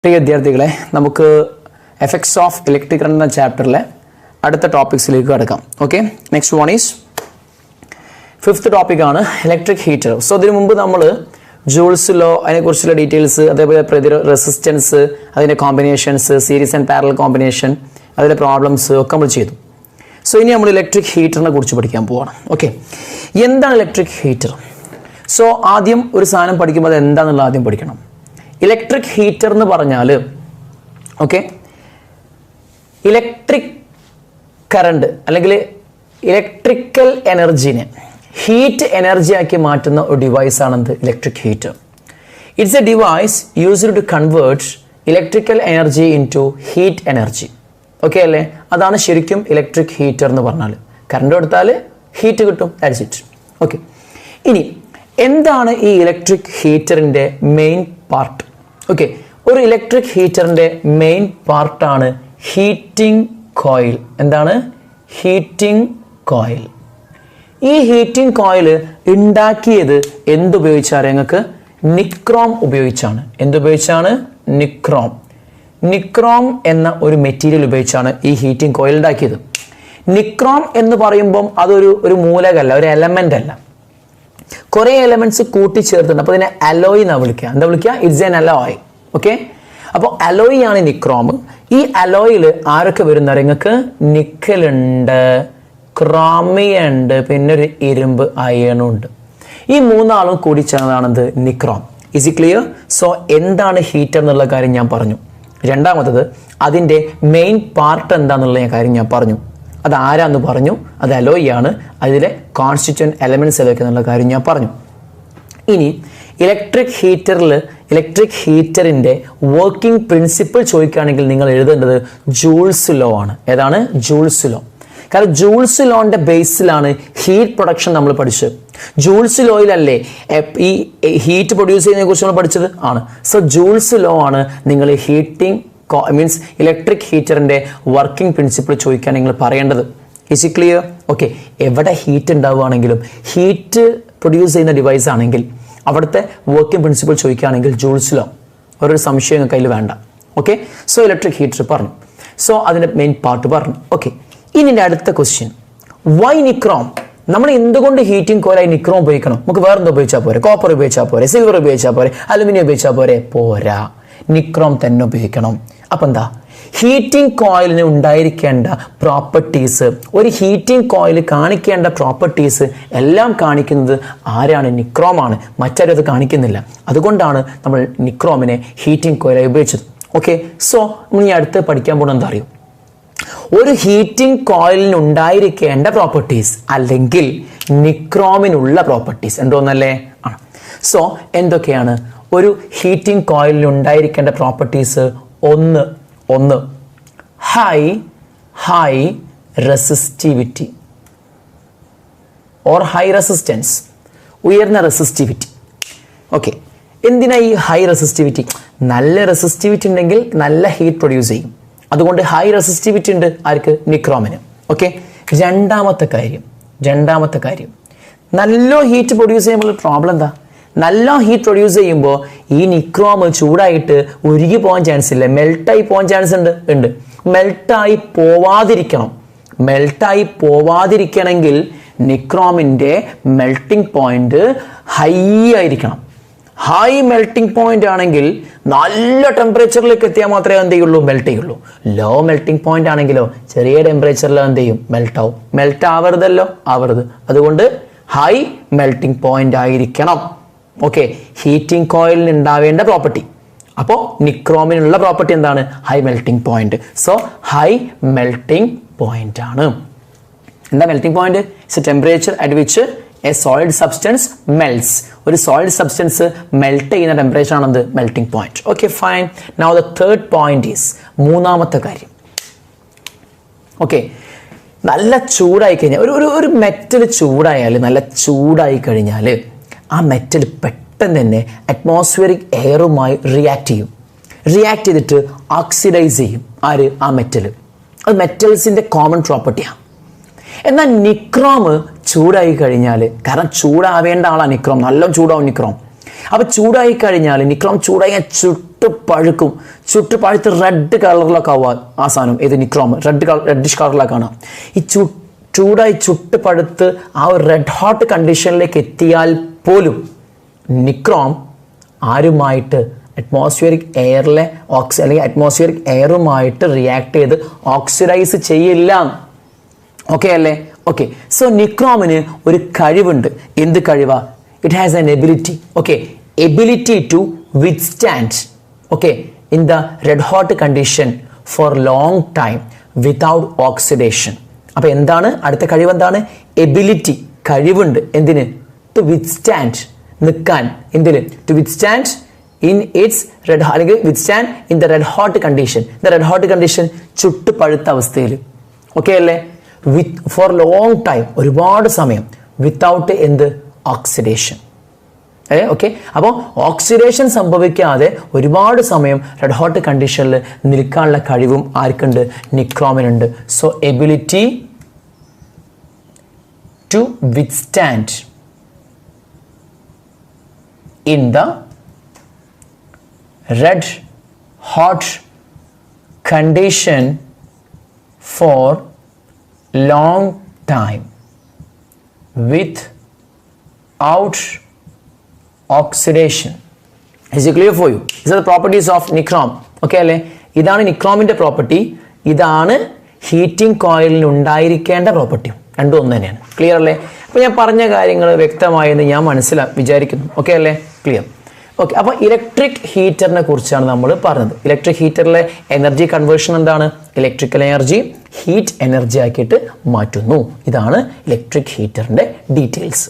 പ്രിയ വിദ്യാർത്ഥികളെ, നമുക്ക് effects of electric current എന്ന ചാപ്റ്ററിലെ അടുത്ത ടോപ്പിക്സിലേക്ക് കടക്കാം. Okay, next one is fifth ടോപ്പിക്കാണ് ഇലക്ട്രിക് ഹീറ്റർ. സോ അതിനു മുമ്പ് നമ്മൾ ജൂൾസ് ലോ, അതിനെക്കുറിച്ചുള്ള ഡീറ്റെയിൽസ്, അതേപോലെ റെസിസ്റ്റൻസ്, അതിൻ്റെ combinations, series and parallel combination, അതിലെ പ്രോബ്ലംസ് ഒക്കെ നമ്മൾ ചെയ്തു. സോ ഇനി നമ്മൾ ഇലക്ട്രിക് ഹീറ്ററിനെ കുറിച്ച് പഠിക്കാൻ പോവാണ്. ഓക്കെ, എന്താണ് ഇലക്ട്രിക് ഹീറ്റർ? സോ ആദ്യം ഒരു സാധനം പഠിക്കുമ്പോൾ അത് എന്താണെന്നുള്ള ആദ്യം പഠിക്കണം. ഇലക്ട്രിക് ഹീറ്റർ എന്ന് പറഞ്ഞാൽ ഓക്കെ, ഇലക്ട്രിക് കറണ്ട് അല്ലെങ്കിൽ ഇലക്ട്രിക്കൽ എനർജീനെ ഹീറ്റ് എനർജി ആക്കി മാറ്റുന്ന ഒരു ഡിവൈസ് ആണെന്ത് electric heater. It's a device used to convert electrical energy into heat energy. Okay അല്ലേ? അതാണ് ശരിക്കും ഇലക്ട്രിക് ഹീറ്റർ എന്ന് പറഞ്ഞാൽ. കറണ്ട് കൊടുത്താൽ ഹീറ്റ് കിട്ടും, ദാറ്റ്സ് ഇറ്റ്. ഓക്കെ, ഇനി എന്താണ് ഈ ഇലക്ട്രിക് ഹീറ്ററിൻ്റെ മെയിൻ പാർട്ട്? ഓക്കെ, ഒരു ഇലക്ട്രിക് ഹീറ്ററിൻ്റെ മെയിൻ പാർട്ടാണ് ഹീറ്റിംഗ് കോയിൽ. എന്താണ് ഹീറ്റിംഗ് കോയിൽ? ഈ ഹീറ്റിംഗ് കോയിൽ ഉണ്ടാക്കിയത് എന്തുപയോഗിച്ചാണ്? ഞങ്ങൾക്ക് നിക്രോം ഉപയോഗിച്ചാണ്. എന്തുപയോഗിച്ചാണ്? നിക്രോം. നിക്രോം എന്ന ഒരു മെറ്റീരിയൽ ഉപയോഗിച്ചാണ് ഈ ഹീറ്റിംഗ് കോയിൽ ഉണ്ടാക്കിയത്. നിക്രോം എന്ന് പറയുമ്പം അതൊരു മൂലകമല്ല, ഒരു എലമെന്റ് അല്ല, കുറേ എലമെന്റ്സ് കൂട്ടിച്ചേർത്തിട്ടുണ്ട്. അപ്പോൾ ഇതിനെ അലോയ് എന്നാണ് വിളിക്കുക. എന്താ വിളിക്കുക? It's an alloy. ഓക്കെ, അപ്പോൾ അലോയ് ആണ് നിക്രോം. ഈ അലോയിൽ ആരൊക്കെ വരുന്ന നിങ്ങൾക്ക് നിക്കലുണ്ട്, ക്രോമിയുണ്ട്, പിന്നെ ഒരു ഇരുമ്പ് അയണും ഉണ്ട്. ഈ മൂന്നാളും കൂടി ചേർന്നതാണെന്ത് nichrome. Is it clear? So എന്താണ് ഹീറ്റർ എന്നുള്ള കാര്യം ഞാൻ പറഞ്ഞു. രണ്ടാമത്തത് അതിൻ്റെ മെയിൻ പാർട്ട് എന്താണെന്നുള്ള കാര്യം ഞാൻ പറഞ്ഞു. അത് ആരാന്ന് പറഞ്ഞു. അത് അലോയ് ആണ്. അതിലെ കോൺസ്റ്റിറ്റ്യൂവന്റ് എലമെന്റ്സ് ഏതൊക്കെ എന്നുള്ള കാര്യം ഞാൻ പറഞ്ഞു. ഇനി ഇലക്ട്രിക് ഹീറ്ററിൻ്റെ വർക്കിംഗ് പ്രിൻസിപ്പിൾ ചോദിക്കുകയാണെങ്കിൽ നിങ്ങൾ എഴുതേണ്ടത് ജൂൾസ് ലോ ആണ്. ഏതാണ്? Joule's law. കാരണം ജൂൾസ് ലോന്റെ ബേസിലാണ് ഹീറ്റ് പ്രൊഡക്ഷൻ നമ്മൾ പഠിച്ചത്. ജൂൾസ് ലോയിലല്ലേ ഈ ഹീറ്റ് പ്രൊഡ്യൂസ് ചെയ്യുന്നതിനെ കുറിച്ച് നമ്മൾ പഠിച്ചത് ആണ്. സോ ജൂൾസ് ലോ ആണ് നിങ്ങൾ ഹീറ്റിംഗ് മീൻസ് ഇലക്ട്രിക് ഹീറ്ററിൻ്റെ വർക്കിംഗ് പ്രിൻസിപ്പിൾ ചോദിക്കാൻ നിങ്ങൾ പറയേണ്ടത്. Is it clear? ഓക്കെ, എവിടെ ഹീറ്റ് ഉണ്ടാവുകയാണെങ്കിലും ഹീറ്റ് പ്രൊഡ്യൂസ് ചെയ്യുന്ന ഡിവൈസ് ആണെങ്കിൽ അവിടുത്തെ വർക്കിംഗ് പ്രിൻസിപ്പിൾ ചോദിക്കുകയാണെങ്കിൽ ജൂൾസ് ലോ, ഒരു സംശയം നിങ്ങൾക്ക് അതിൽ വേണ്ട. ഓക്കെ, സോ ഇലക്ട്രിക് ഹീറ്റർ പറഞ്ഞു. സോ അതിൻ്റെ മെയിൻ പാർട്ട് പറഞ്ഞു. ഓക്കെ, ഇനി അടുത്ത ക്വസ്റ്റ്യൻ, വൈ നിക്രോം? നമ്മൾ എന്തുകൊണ്ട് ഹീറ്റിംഗ് കോയിലായി നിക്രോം ഉപയോഗിക്കണം? നമുക്ക് വേറെന്തോ ഉപയോഗിച്ചാൽ പോരെ? കോപ്പർ ഉപയോഗിച്ചാൽ പോരെ? സിൽവർ ഉപയോഗിച്ചാൽ പോരെ? അലുമിനിയം ഉപയോഗിച്ചാൽ പോരെ? പോരാ, നിക്രോം തന്നെ ഉപയോഗിക്കണം. അപ്പം എന്താ ഹീറ്റിംഗ് കോയിലിന് ഉണ്ടായിരിക്കേണ്ട പ്രോപ്പർട്ടീസ്, ഒരു ഹീറ്റിംഗ് കോയിൽ കാണിക്കേണ്ട പ്രോപ്പർട്ടീസ് എല്ലാം കാണിക്കുന്നത് ആരാണ്? നിക്രോമാണ്. മറ്റാരും അത് കാണിക്കുന്നില്ല. അതുകൊണ്ടാണ് നമ്മൾ നിക്രോമിനെ ഹീറ്റിംഗ് കോയിലായി ഉപയോഗിച്ചത്. ഓക്കെ, സോ നമ്മൾ ഈ അടുത്ത് പഠിക്കാൻ പോകുന്നത് എന്താ അറിയും? ഒരു ഹീറ്റിംഗ് കോയിലിന് ഉണ്ടായിരിക്കേണ്ട പ്രോപ്പർട്ടീസ് അല്ലെങ്കിൽ നിക്രോമിനുള്ള പ്രോപ്പർട്ടീസ് എന്തോന്നല്ലേ ആണ്. സോ എന്തൊക്കെയാണ് ഒരു ഹീറ്റിംഗ് കോയിലിന് ഉണ്ടായിരിക്കേണ്ട പ്രോപ്പർട്ടീസ്? ഒന്ന് high resistivity or high resistance, ഉയർന്ന റെസിസ്റ്റിവിറ്റി. ഓക്കെ, എന്തിനാ ഈ ഹൈ റെസിസ്റ്റിവിറ്റി? നല്ല റെസിസ്റ്റിവിറ്റി ഉണ്ടെങ്കിൽ നല്ല ഹീറ്റ് പ്രൊഡ്യൂസ് ചെയ്യും. അതുകൊണ്ട് ഹൈ റെസിസ്റ്റിവിറ്റി ഉണ്ട് ആർക്ക്? നിക്രോമിന്. ഓക്കെ, രണ്ടാമത്തെ കാര്യം നല്ല ഹീറ്റ് പ്രൊഡ്യൂസ് ചെയ്യുമ്പോൾ പ്രോബ്ലം എന്താ? നല്ല ഹീറ്റ് പ്രൊഡ്യൂസ് ചെയ്യുമ്പോൾ ഈ നിക്രോം ചൂടായിട്ട് ഉരുകി പോകാൻ ചാൻസ് ഇല്ല, മെൽട്ടായി പോകാൻ ചാൻസ് ഉണ്ട്. മെൽട്ടായി പോവാതിരിക്കണമെങ്കിൽ നിക്രോമിൻ്റെ മെൽട്ടിംഗ് പോയിന്റ് ഹൈ ആയിരിക്കണം. ഹൈ മെൽട്ടിംഗ് പോയിന്റ് ആണെങ്കിൽ നല്ല ടെമ്പറേച്ചറിലേക്ക് എത്തിയാൽ മാത്രമേ എന്ത് ചെയ്യുള്ളൂ? മെൽറ്റ് ചെയ്യുള്ളൂ. ലോ മെൽട്ടിംഗ് പോയിന്റ് ആണെങ്കിലോ ചെറിയ ടെമ്പറേച്ചറിൽ എന്ത് ചെയ്യും? മെൽട്ടാവും. മെൽറ്റ് ആവരുത്. അതുകൊണ്ട് ഹൈ മെൽട്ടിംഗ് പോയിന്റ് ആയിരിക്കണം. ഓക്കെ, ഹീറ്റിംഗ് കോയിലിന് ഉണ്ടാവേണ്ട പ്രോപ്പർട്ടി. അപ്പോൾ നിക്രോമിനുള്ള പ്രോപ്പർട്ടി എന്താണ്? High melting point. So high melting point ആണ്. എന്താ melting point? It's a temperature at which a solid substance melts. ഒരു സോളിഡ് സബ്സ്റ്റൻസ് മെൽറ്റ് ചെയ്യുന്ന ടെമ്പറേച്ചർ ആണെന്ത്? Melting point. Okay, fine. Now the third point is, മൂന്നാമത്തെ കാര്യം. Okay, നല്ല ചൂടായി കഴിഞ്ഞാൽ ഒരു മെറ്റൽ നല്ല ചൂടായി കഴിഞ്ഞാൽ ആ മെറ്റൽ പെട്ടെന്ന് തന്നെ അറ്റ്മോസ്ഫിയറിക് എയറുമായി റിയാക്ട് ചെയ്തിട്ട് ഓക്സിഡൈസ് ചെയ്യും. ആര്? ആ മെറ്റൽ. അത് മെറ്റൽസിൻ്റെ കോമൺ പ്രോപ്പർട്ടിയാണ്. എന്നാൽ നിക്രോം ചൂടായി കഴിഞ്ഞാൽ, കാരണം ചൂടാവേണ്ട ആളാണ് നിക്രോം, നല്ല ചൂടാവും നിക്രോം. അപ്പോൾ ചൂടായി കഴിഞ്ഞാൽ നിക്രോം ചൂടായി ചുട്ടുപഴുക്കും. ചുട്ടുപഴുത്ത് റെഡ് കളറിലൊക്കെ ആവുക ആ സാധനം. ഏത് നിക്രോം റെഡിഷ് കളറിലൊക്കെ കാണാം. ഈ ചൂടായി ചുട്ടുപഴുത്ത് ആ ഒരു റെഡ് ഹോട്ട് കണ്ടീഷനിലേക്ക് എത്തിയാൽ പോലും നിക്രോം ആരുമായിട്ട് അറ്റ്മോസ്ഫിയറിക് എയറിലെ അല്ലെങ്കിൽ അറ്റ്മോസ്ഫിയറിക് എയറുമായിട്ട് റിയാക്ട് ചെയ്ത് ഓക്സിഡൈസ് ചെയ്യില്ല. ഓക്കെ അല്ലേ? ഓക്കെ. സോ നിക്രോമിന് ഒരു കഴിവുണ്ട്. എന്ത് കഴിവാ? It has an ability. Okay, ability to withstand in the red hot condition for long time without oxidation. അപ്പോൾ എന്താണ് അടുത്ത കഴിവ്? എന്താണ്? എബിലിറ്റി, കഴിവുണ്ട്. എന്തിന്? ടു വിത്ത്സ്റ്റാൻഡ്, നിൽക്കാൻ. എന്തിന്? To withstand in its red അല്ലെങ്കിൽ withstand in the red hot condition. The red hot condition ചുട്ട് പഴുത്ത അവസ്ഥയിൽ. ഓക്കെ അല്ലേ? ഫോർ ലോങ് ടൈം, ഒരുപാട് സമയം. വിത്തൗട്ട് എന്ത്? ഓക്സിഡേഷൻ. ഓക്കെ. അപ്പോൾ ഓക്സിഡേഷൻ സംഭവിക്കാതെ ഒരുപാട് സമയം റെഡ് ഹോട്ട് കണ്ടീഷനിൽ നിൽക്കാനുള്ള കഴിവും ആർക്കുണ്ട്? നിക്രോമിനുണ്ട്. So ability to withstand in the red hot condition for long time without oxidation. Is it clear for you? These are the properties of nichrome. Okay അല്ലേ? ഇതാണ് നിക്രോമിന്റെ പ്രോപ്പർട്ടി. ഇതാണ് ഹീറ്റിംഗ് കോയിലിന് ഉണ്ടായിരിക്കേണ്ട പ്രോപ്പർട്ടിയും. രണ്ടും ഒന്ന് തന്നെയാണ്. ക്ലിയർ അല്ലേ? അപ്പോൾ ഞാൻ പറഞ്ഞ കാര്യങ്ങൾ വ്യക്തമായെന്ന് ഞാൻ വിചാരിക്കുന്നു. ഓക്കെ അല്ലേ? ക്ലിയർ. ഓക്കെ. അപ്പോൾ ഇലക്ട്രിക് ഹീറ്ററിനെ കുറിച്ചാണ് നമ്മൾ പറഞ്ഞത്. ഇലക്ട്രിക് ഹീറ്ററിലെ എനർജി കൺവേർഷൻ എന്താണ്? ഇലക്ട്രിക്കൽ എനർജി ഹീറ്റ് എനർജി ആക്കിയിട്ട് മാറ്റുന്നു. ഇതാണ് ഇലക്ട്രിക് ഹീറ്ററിന്റെ ഡീറ്റെയിൽസ്.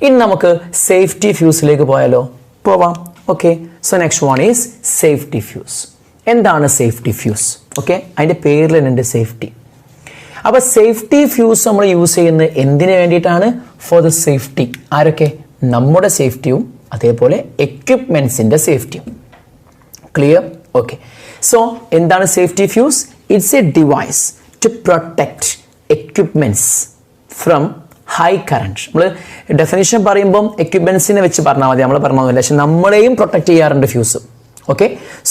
ഇനി നമുക്ക് സേഫ്റ്റി ഫ്യൂസിലേക്ക് പോയാലോ? പോവാം. Okay. So next one is safety fuse. എന്താണ് സേഫ്റ്റി ഫ്യൂസ്? ഓക്കെ, അതിൻ്റെ പേരിൽ തന്നെയുണ്ട് സേഫ്റ്റി. അപ്പോൾ സേഫ്റ്റി ഫ്യൂസ് നമ്മൾ യൂസ് ചെയ്യുന്നത് എന്തിനു വേണ്ടിയിട്ടാണ്? For the safety. ആരൊക്കെ? നമ്മുടെ സേഫ്റ്റിയും അതേപോലെ എക്യുപ്മെന്റ്സിന്റെ സേഫ്റ്റിയും. ക്ലിയർ? ഓക്കെ. സോ എന്താണ് safety fuse? It's a device to protect equipments from high current. നമ്മൾ ഡെഫിനിഷൻ പറയുമ്പം എക്യുപ്മെന്റ്സിനെ വെച്ച് പറഞ്ഞാൽ മതി, നമ്മൾ പറഞ്ഞില്ല. പക്ഷെ നമ്മളെയും പ്രൊട്ടക്ട് ചെയ്യാറുണ്ട് fuse. Okay.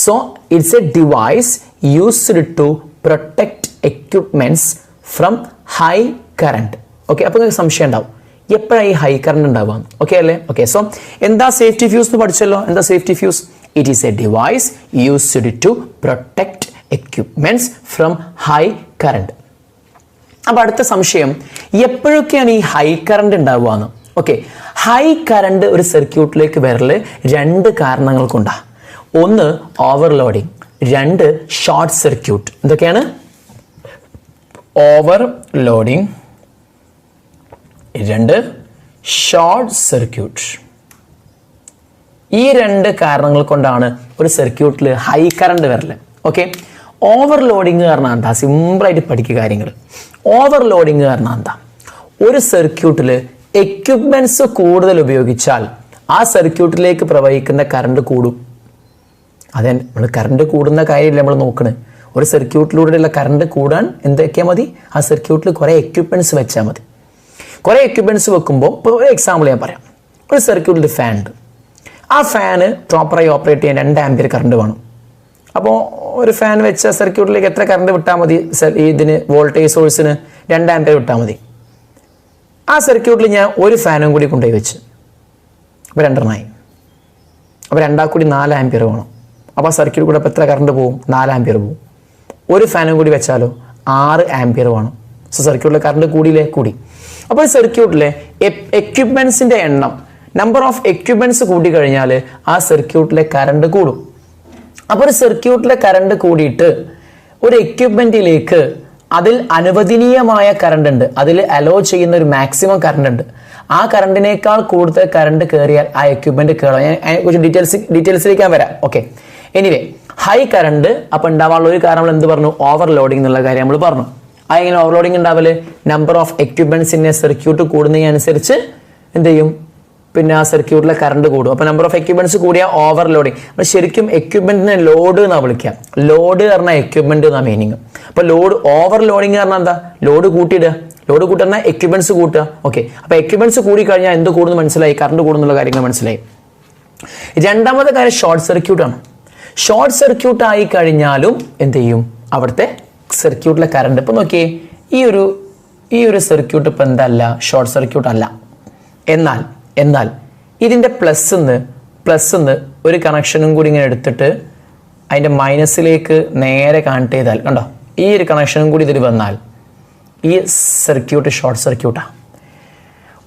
So it's a device used to protect equipments from high current. Okay. അപ്പോൾ നിങ്ങൾക്ക് സംശയം ഉണ്ടാവും, എപ്പോഴാണ് ഈ ഹൈ കറണ്ട് ഉണ്ടാവുക? ഓക്കെ അല്ലേ? ഓക്കെ. സോ എന്താ സേഫ്റ്റി ഫ്യൂസ് എന്ന് പഠിച്ചല്ലോ. എന്താ safety fuse? It is a device used to protect equipments from high current. അപ്പൊ അടുത്ത സംശയം, എപ്പോഴൊക്കെയാണ് ഈ ഹൈ കറണ്ട് ഉണ്ടാവുക എന്ന്? ഓക്കെ. ഹൈ കറണ്ട് ഒരു സർക്യൂട്ടിലേക്ക് വരല് രണ്ട് കാരണങ്ങൾ കൊണ്ടാണ്. ഒന്ന് ഓവർലോഡിങ്, രണ്ട് ഷോർട്ട് സർക്യൂട്ട്. എന്തൊക്കെയാണ്? ഓവർലോഡിങ്, രണ്ട് ഷോർട്ട് സർക്യൂട്ട്. ഈ രണ്ട് കാരണങ്ങൾ കൊണ്ടാണ് ഒരു സർക്യൂട്ടിൽ ഹൈ കറണ്ട് വരല്. ഓക്കെ. ഓവർലോഡിങ് കാരണം എന്താ? സിമ്പിളായിട്ട് പഠിക്കുക കാര്യങ്ങൾ. ഓവർലോഡിങ് കാരണം എന്താ? ഒരു സർക്യൂട്ടിൽ എക്യുപ്മെന്റ്സ് കൂടുതൽ ഉപയോഗിച്ചാൽ ആ സർക്യൂട്ടിലേക്ക് പ്രവഹിക്കുന്ന കറണ്ട് കൂടും. അതെ, നമ്മൾ കറണ്ട് കൂടുന്ന കാര്യമില്ല നമ്മൾ നോക്കണത്. ഒരു സർക്യൂട്ടിലൂടെയുള്ള കറണ്ട് കൂടാൻ എന്തൊക്കെയാ മതി? ആ സർക്യൂട്ടിൽ കുറേ എക്യുപ്മെന്റ്സ് വെച്ചാൽ മതി. കുറേ എക്യുപ്മെന്റ്സ് വെക്കുമ്പോൾ, ഇപ്പോൾ ഒരു എക്സാമ്പിൾ ഞാൻ പറയാം. ഒരു സർക്യൂട്ടിൽ ഫാൻ ഉണ്ട്. ആ ഫാന് പ്രോപ്പറായി ഓപ്പറേറ്റ് ചെയ്യാൻ 2 ആംപിയർ കറണ്ട് വേണം. അപ്പോൾ ഒരു ഫാൻ വെച്ച സർക്യൂട്ടിലേക്ക് എത്ര കറണ്ട് വിട്ടാൽ മതി? ഇതിന് വോൾട്ടേജ് സോഴ്സിന് 2 ആംപിയർ വിട്ടാൽ മതി. ആ സർക്യൂട്ടിൽ ഞാൻ ഒരു ഫാനും കൂടി കൊണ്ടുപോയി വെച്ച്, അപ്പോൾ 2 അപ്പോൾ 2 കൂടി 4 ആംപിയർ വേണം. അപ്പോൾ ആ സർക്യൂട്ട് കൂടെ അപ്പോൾ എത്ര കറണ്ട് പോകും? 4 ആംപിയർ പോകും. ഒരു ഫാനും കൂടി വെച്ചാലോ 6 ആംപിയർ വേണം. സോ സർക്യൂട്ടിലെ കറണ്ട് കൂടിയില്ലേ? കൂടി. അപ്പോൾ സർക്യൂട്ടിലെ എക്യുപ്മെന്റ്സിന്റെ എണ്ണം, നമ്പർ ഓഫ് എക്യുപ്മെന്റ്സ് കൂടി കഴിഞ്ഞാൽ ആ സർക്യൂട്ടിലെ കറണ്ട് കൂടും. അപ്പോൾ ഒരു സർക്യൂട്ടിലെ കറണ്ട് കൂടിയിട്ട് ഒരു എക്യുപ്മെന്റിലേക്ക് അതിൽ അനുവദനീയമായ കറണ്ട് ഉണ്ട്, അതിൽ അലോ ചെയ്യുന്ന ഒരു മാക്സിമം കറണ്ട് ഉണ്ട്. ആ കറണ്ടിനേക്കാൾ കൂടുതൽ കറണ്ട് കയറിയാൽ ആ എക്യുപ്മെന്റ് കയറും. ഞാൻ അതിനെക്കുറിച്ച് ഡീറ്റെയിൽസിലേക്ക് ഞാൻ വരാം. ഓക്കെ. എനിവേ, ഹൈ കറണ്ട് അപ്പോൾ ഉണ്ടാവാനുള്ള ഒരു കാരണം എന്ത് പറഞ്ഞു? ഓവർലോഡിംഗ് എന്നുള്ള കാര്യം നമ്മൾ പറഞ്ഞു. അതെങ്ങനെ ഓവർലോഡിംഗ് ഉണ്ടാവല്? നമ്പർ ഓഫ് എക്യുപ്മെന്റ്സിന്റെ സർക്യൂട്ട് കൂടുന്നതിനനുസരിച്ച് എന്ത് ചെയ്യും? പിന്നെ ആ സർക്യൂട്ടിലെ കറണ്ട് കൂടും. അപ്പോൾ നമ്പർ ഓഫ് എക്യുപ്മെന്റ്സ് കൂടിയ ഓവർലോഡിങ്. അപ്പോൾ ശരിക്കും എക്യുപ്മെന്റിനെ ലോഡ് എന്നാണ് വിളിക്കുക. ലോഡ് പറഞ്ഞാൽ എക്യുപ്മെന്റ് എന്നാണ് മീനിങ്. അപ്പോൾ ലോഡ്, ഓവർലോഡിങ് പറഞ്ഞാൽ എന്താ? ലോഡ് കൂട്ടിയിടുക. ലോഡ് കൂട്ടുന്ന എക്യുപ്മെന്റ്സ് കൂട്ടുക. ഓക്കെ. അപ്പോൾ എക്യുപ്മെന്റ്സ് കൂടി കഴിഞ്ഞാൽ എന്ത് കൂടുന്നു മനസ്സിലായി? കറണ്ട് കൂടുന്നുള്ള കാര്യങ്ങൾ മനസ്സിലായി. രണ്ടാമത്തെ കാര്യം ഷോർട്ട് സർക്യൂട്ടാണ്. ഷോർട്ട് സർക്യൂട്ട് ആയി കഴിഞ്ഞാലും എന്ത് ചെയ്യും, അവിടുത്തെ സർക്യൂട്ടിലെ കറണ്ട് ഇപ്പം നോക്കിയേ, ഈ ഒരു സർക്യൂട്ട് ഇപ്പം എന്തല്ല, ഷോർട്ട് സർക്യൂട്ട് അല്ല. എന്നാൽ ഇതിൻ്റെ പ്ലസ് ഒരു കണക്ഷനും കൂടി ഇങ്ങനെ എടുത്തിട്ട് അതിൻ്റെ മൈനസിലേക്ക് നേരെ കണക്ട് ചെയ്താൽ കണ്ടോ, ഈ ഒരു കണക്ഷനും കൂടി ഇതിൽ വന്നാൽ ഈ സർക്യൂട്ട് ഷോർട്ട് സർക്യൂട്ടാണ്.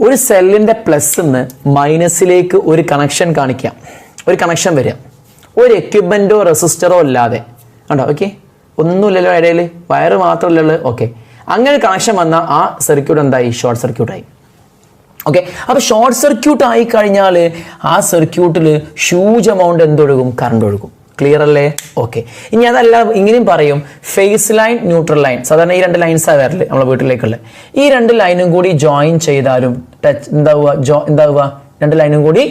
ഒരു സെല്ലിൻ്റെ പ്ലസ് മൈനസിലേക്ക് ഒരു കണക്ഷൻ കാണിക്കാം, ഒരു കണക്ഷൻ വരിക, ഒരു എക്യുപ്മെൻറ്റോ റെസിസ്റ്ററോ ഇല്ലാതെ കണ്ടോ. ഓക്കെ, ഒന്നുമില്ലല്ലോ ഇടയിൽ, വയറ് മാത്രമല്ലല്ലോ. ഓക്കെ, അങ്ങനെ കണക്ഷൻ വന്നാൽ ആ സർക്യൂട്ട് എന്തായി, ഷോർട്ട് സർക്യൂട്ടായി. ഓക്കെ, അപ്പോൾ ഷോർട്ട് സർക്യൂട്ട് ആയി കഴിഞ്ഞാൽ ആ സർക്യൂട്ടിൽ ഹ്യൂജ് എമൗണ്ട് എന്തൊഴുകും, കറണ്ട് ഒഴുകും. ക്ലിയർ അല്ലേ? ഓക്കെ, ഇനി അതല്ല ഇങ്ങനെയും പറയും, ഫേസ് ലൈൻ, ന്യൂട്രൽ ലൈൻ. സാധാരണ ഈ 2 ലൈൻസാണ് വരല് നമ്മളെ വീട്ടിലേക്കുള്ള. ഈ 2 ലൈനും കൂടി ജോയിൻ ചെയ്താലും എന്താവുക 2 ലൈനും കൂടി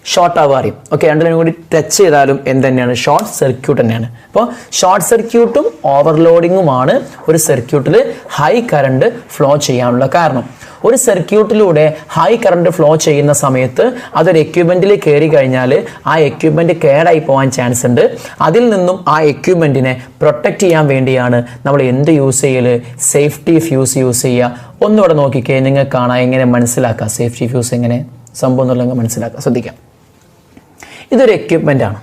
ഷോർട്ട് ആവുക അറിയും. ഓക്കെ, 2 ലൈനും കൂടി ടച്ച് ചെയ്താലും എന്ത് തന്നെയാണ്, ഷോർട്ട് സർക്യൂട്ട് തന്നെയാണ്. അപ്പോൾ ഷോർട്ട് സർക്യൂട്ടും ഓവർലോഡിങ്ങുമാണ് ഒരു സർക്യൂട്ടിൽ ഹൈ കറണ്ട് ഫ്ലോ ചെയ്യാനുള്ള കാരണം. ഒരു സർക്യൂട്ടിലൂടെ ഹൈ കറണ്ട് ഫ്ലോ ചെയ്യുന്ന സമയത്ത് അതൊരു എക്യുപ്മെൻറ്റിൽ കയറി കഴിഞ്ഞാൽ ആ എക്യുപ്മെൻറ്റ് കേടായി പോകാൻ ചാൻസ് ഉണ്ട്. അതിൽ നിന്നും ആ എക്യുപ്മെൻറ്റിനെ പ്രൊട്ടക്റ്റ് ചെയ്യാൻ വേണ്ടിയാണ് നമ്മൾ എന്ത് യൂസ് ചെയ്യൽ, സേഫ്റ്റി ഫ്യൂസ് യൂസ് ചെയ്യുക. ഒന്നുകൂടെ നോക്കിക്കേ, നിങ്ങൾക്ക് കാണാം എങ്ങനെ മനസ്സിലാക്കാം സേഫ്റ്റി ഫ്യൂസ് എങ്ങനെ സംഭവം എന്നുള്ളത് മനസ്സിലാക്കാം. ശ്രദ്ധിക്കാം, ഇതൊരു എക്യുപ്മെൻ്റ് ആണ്.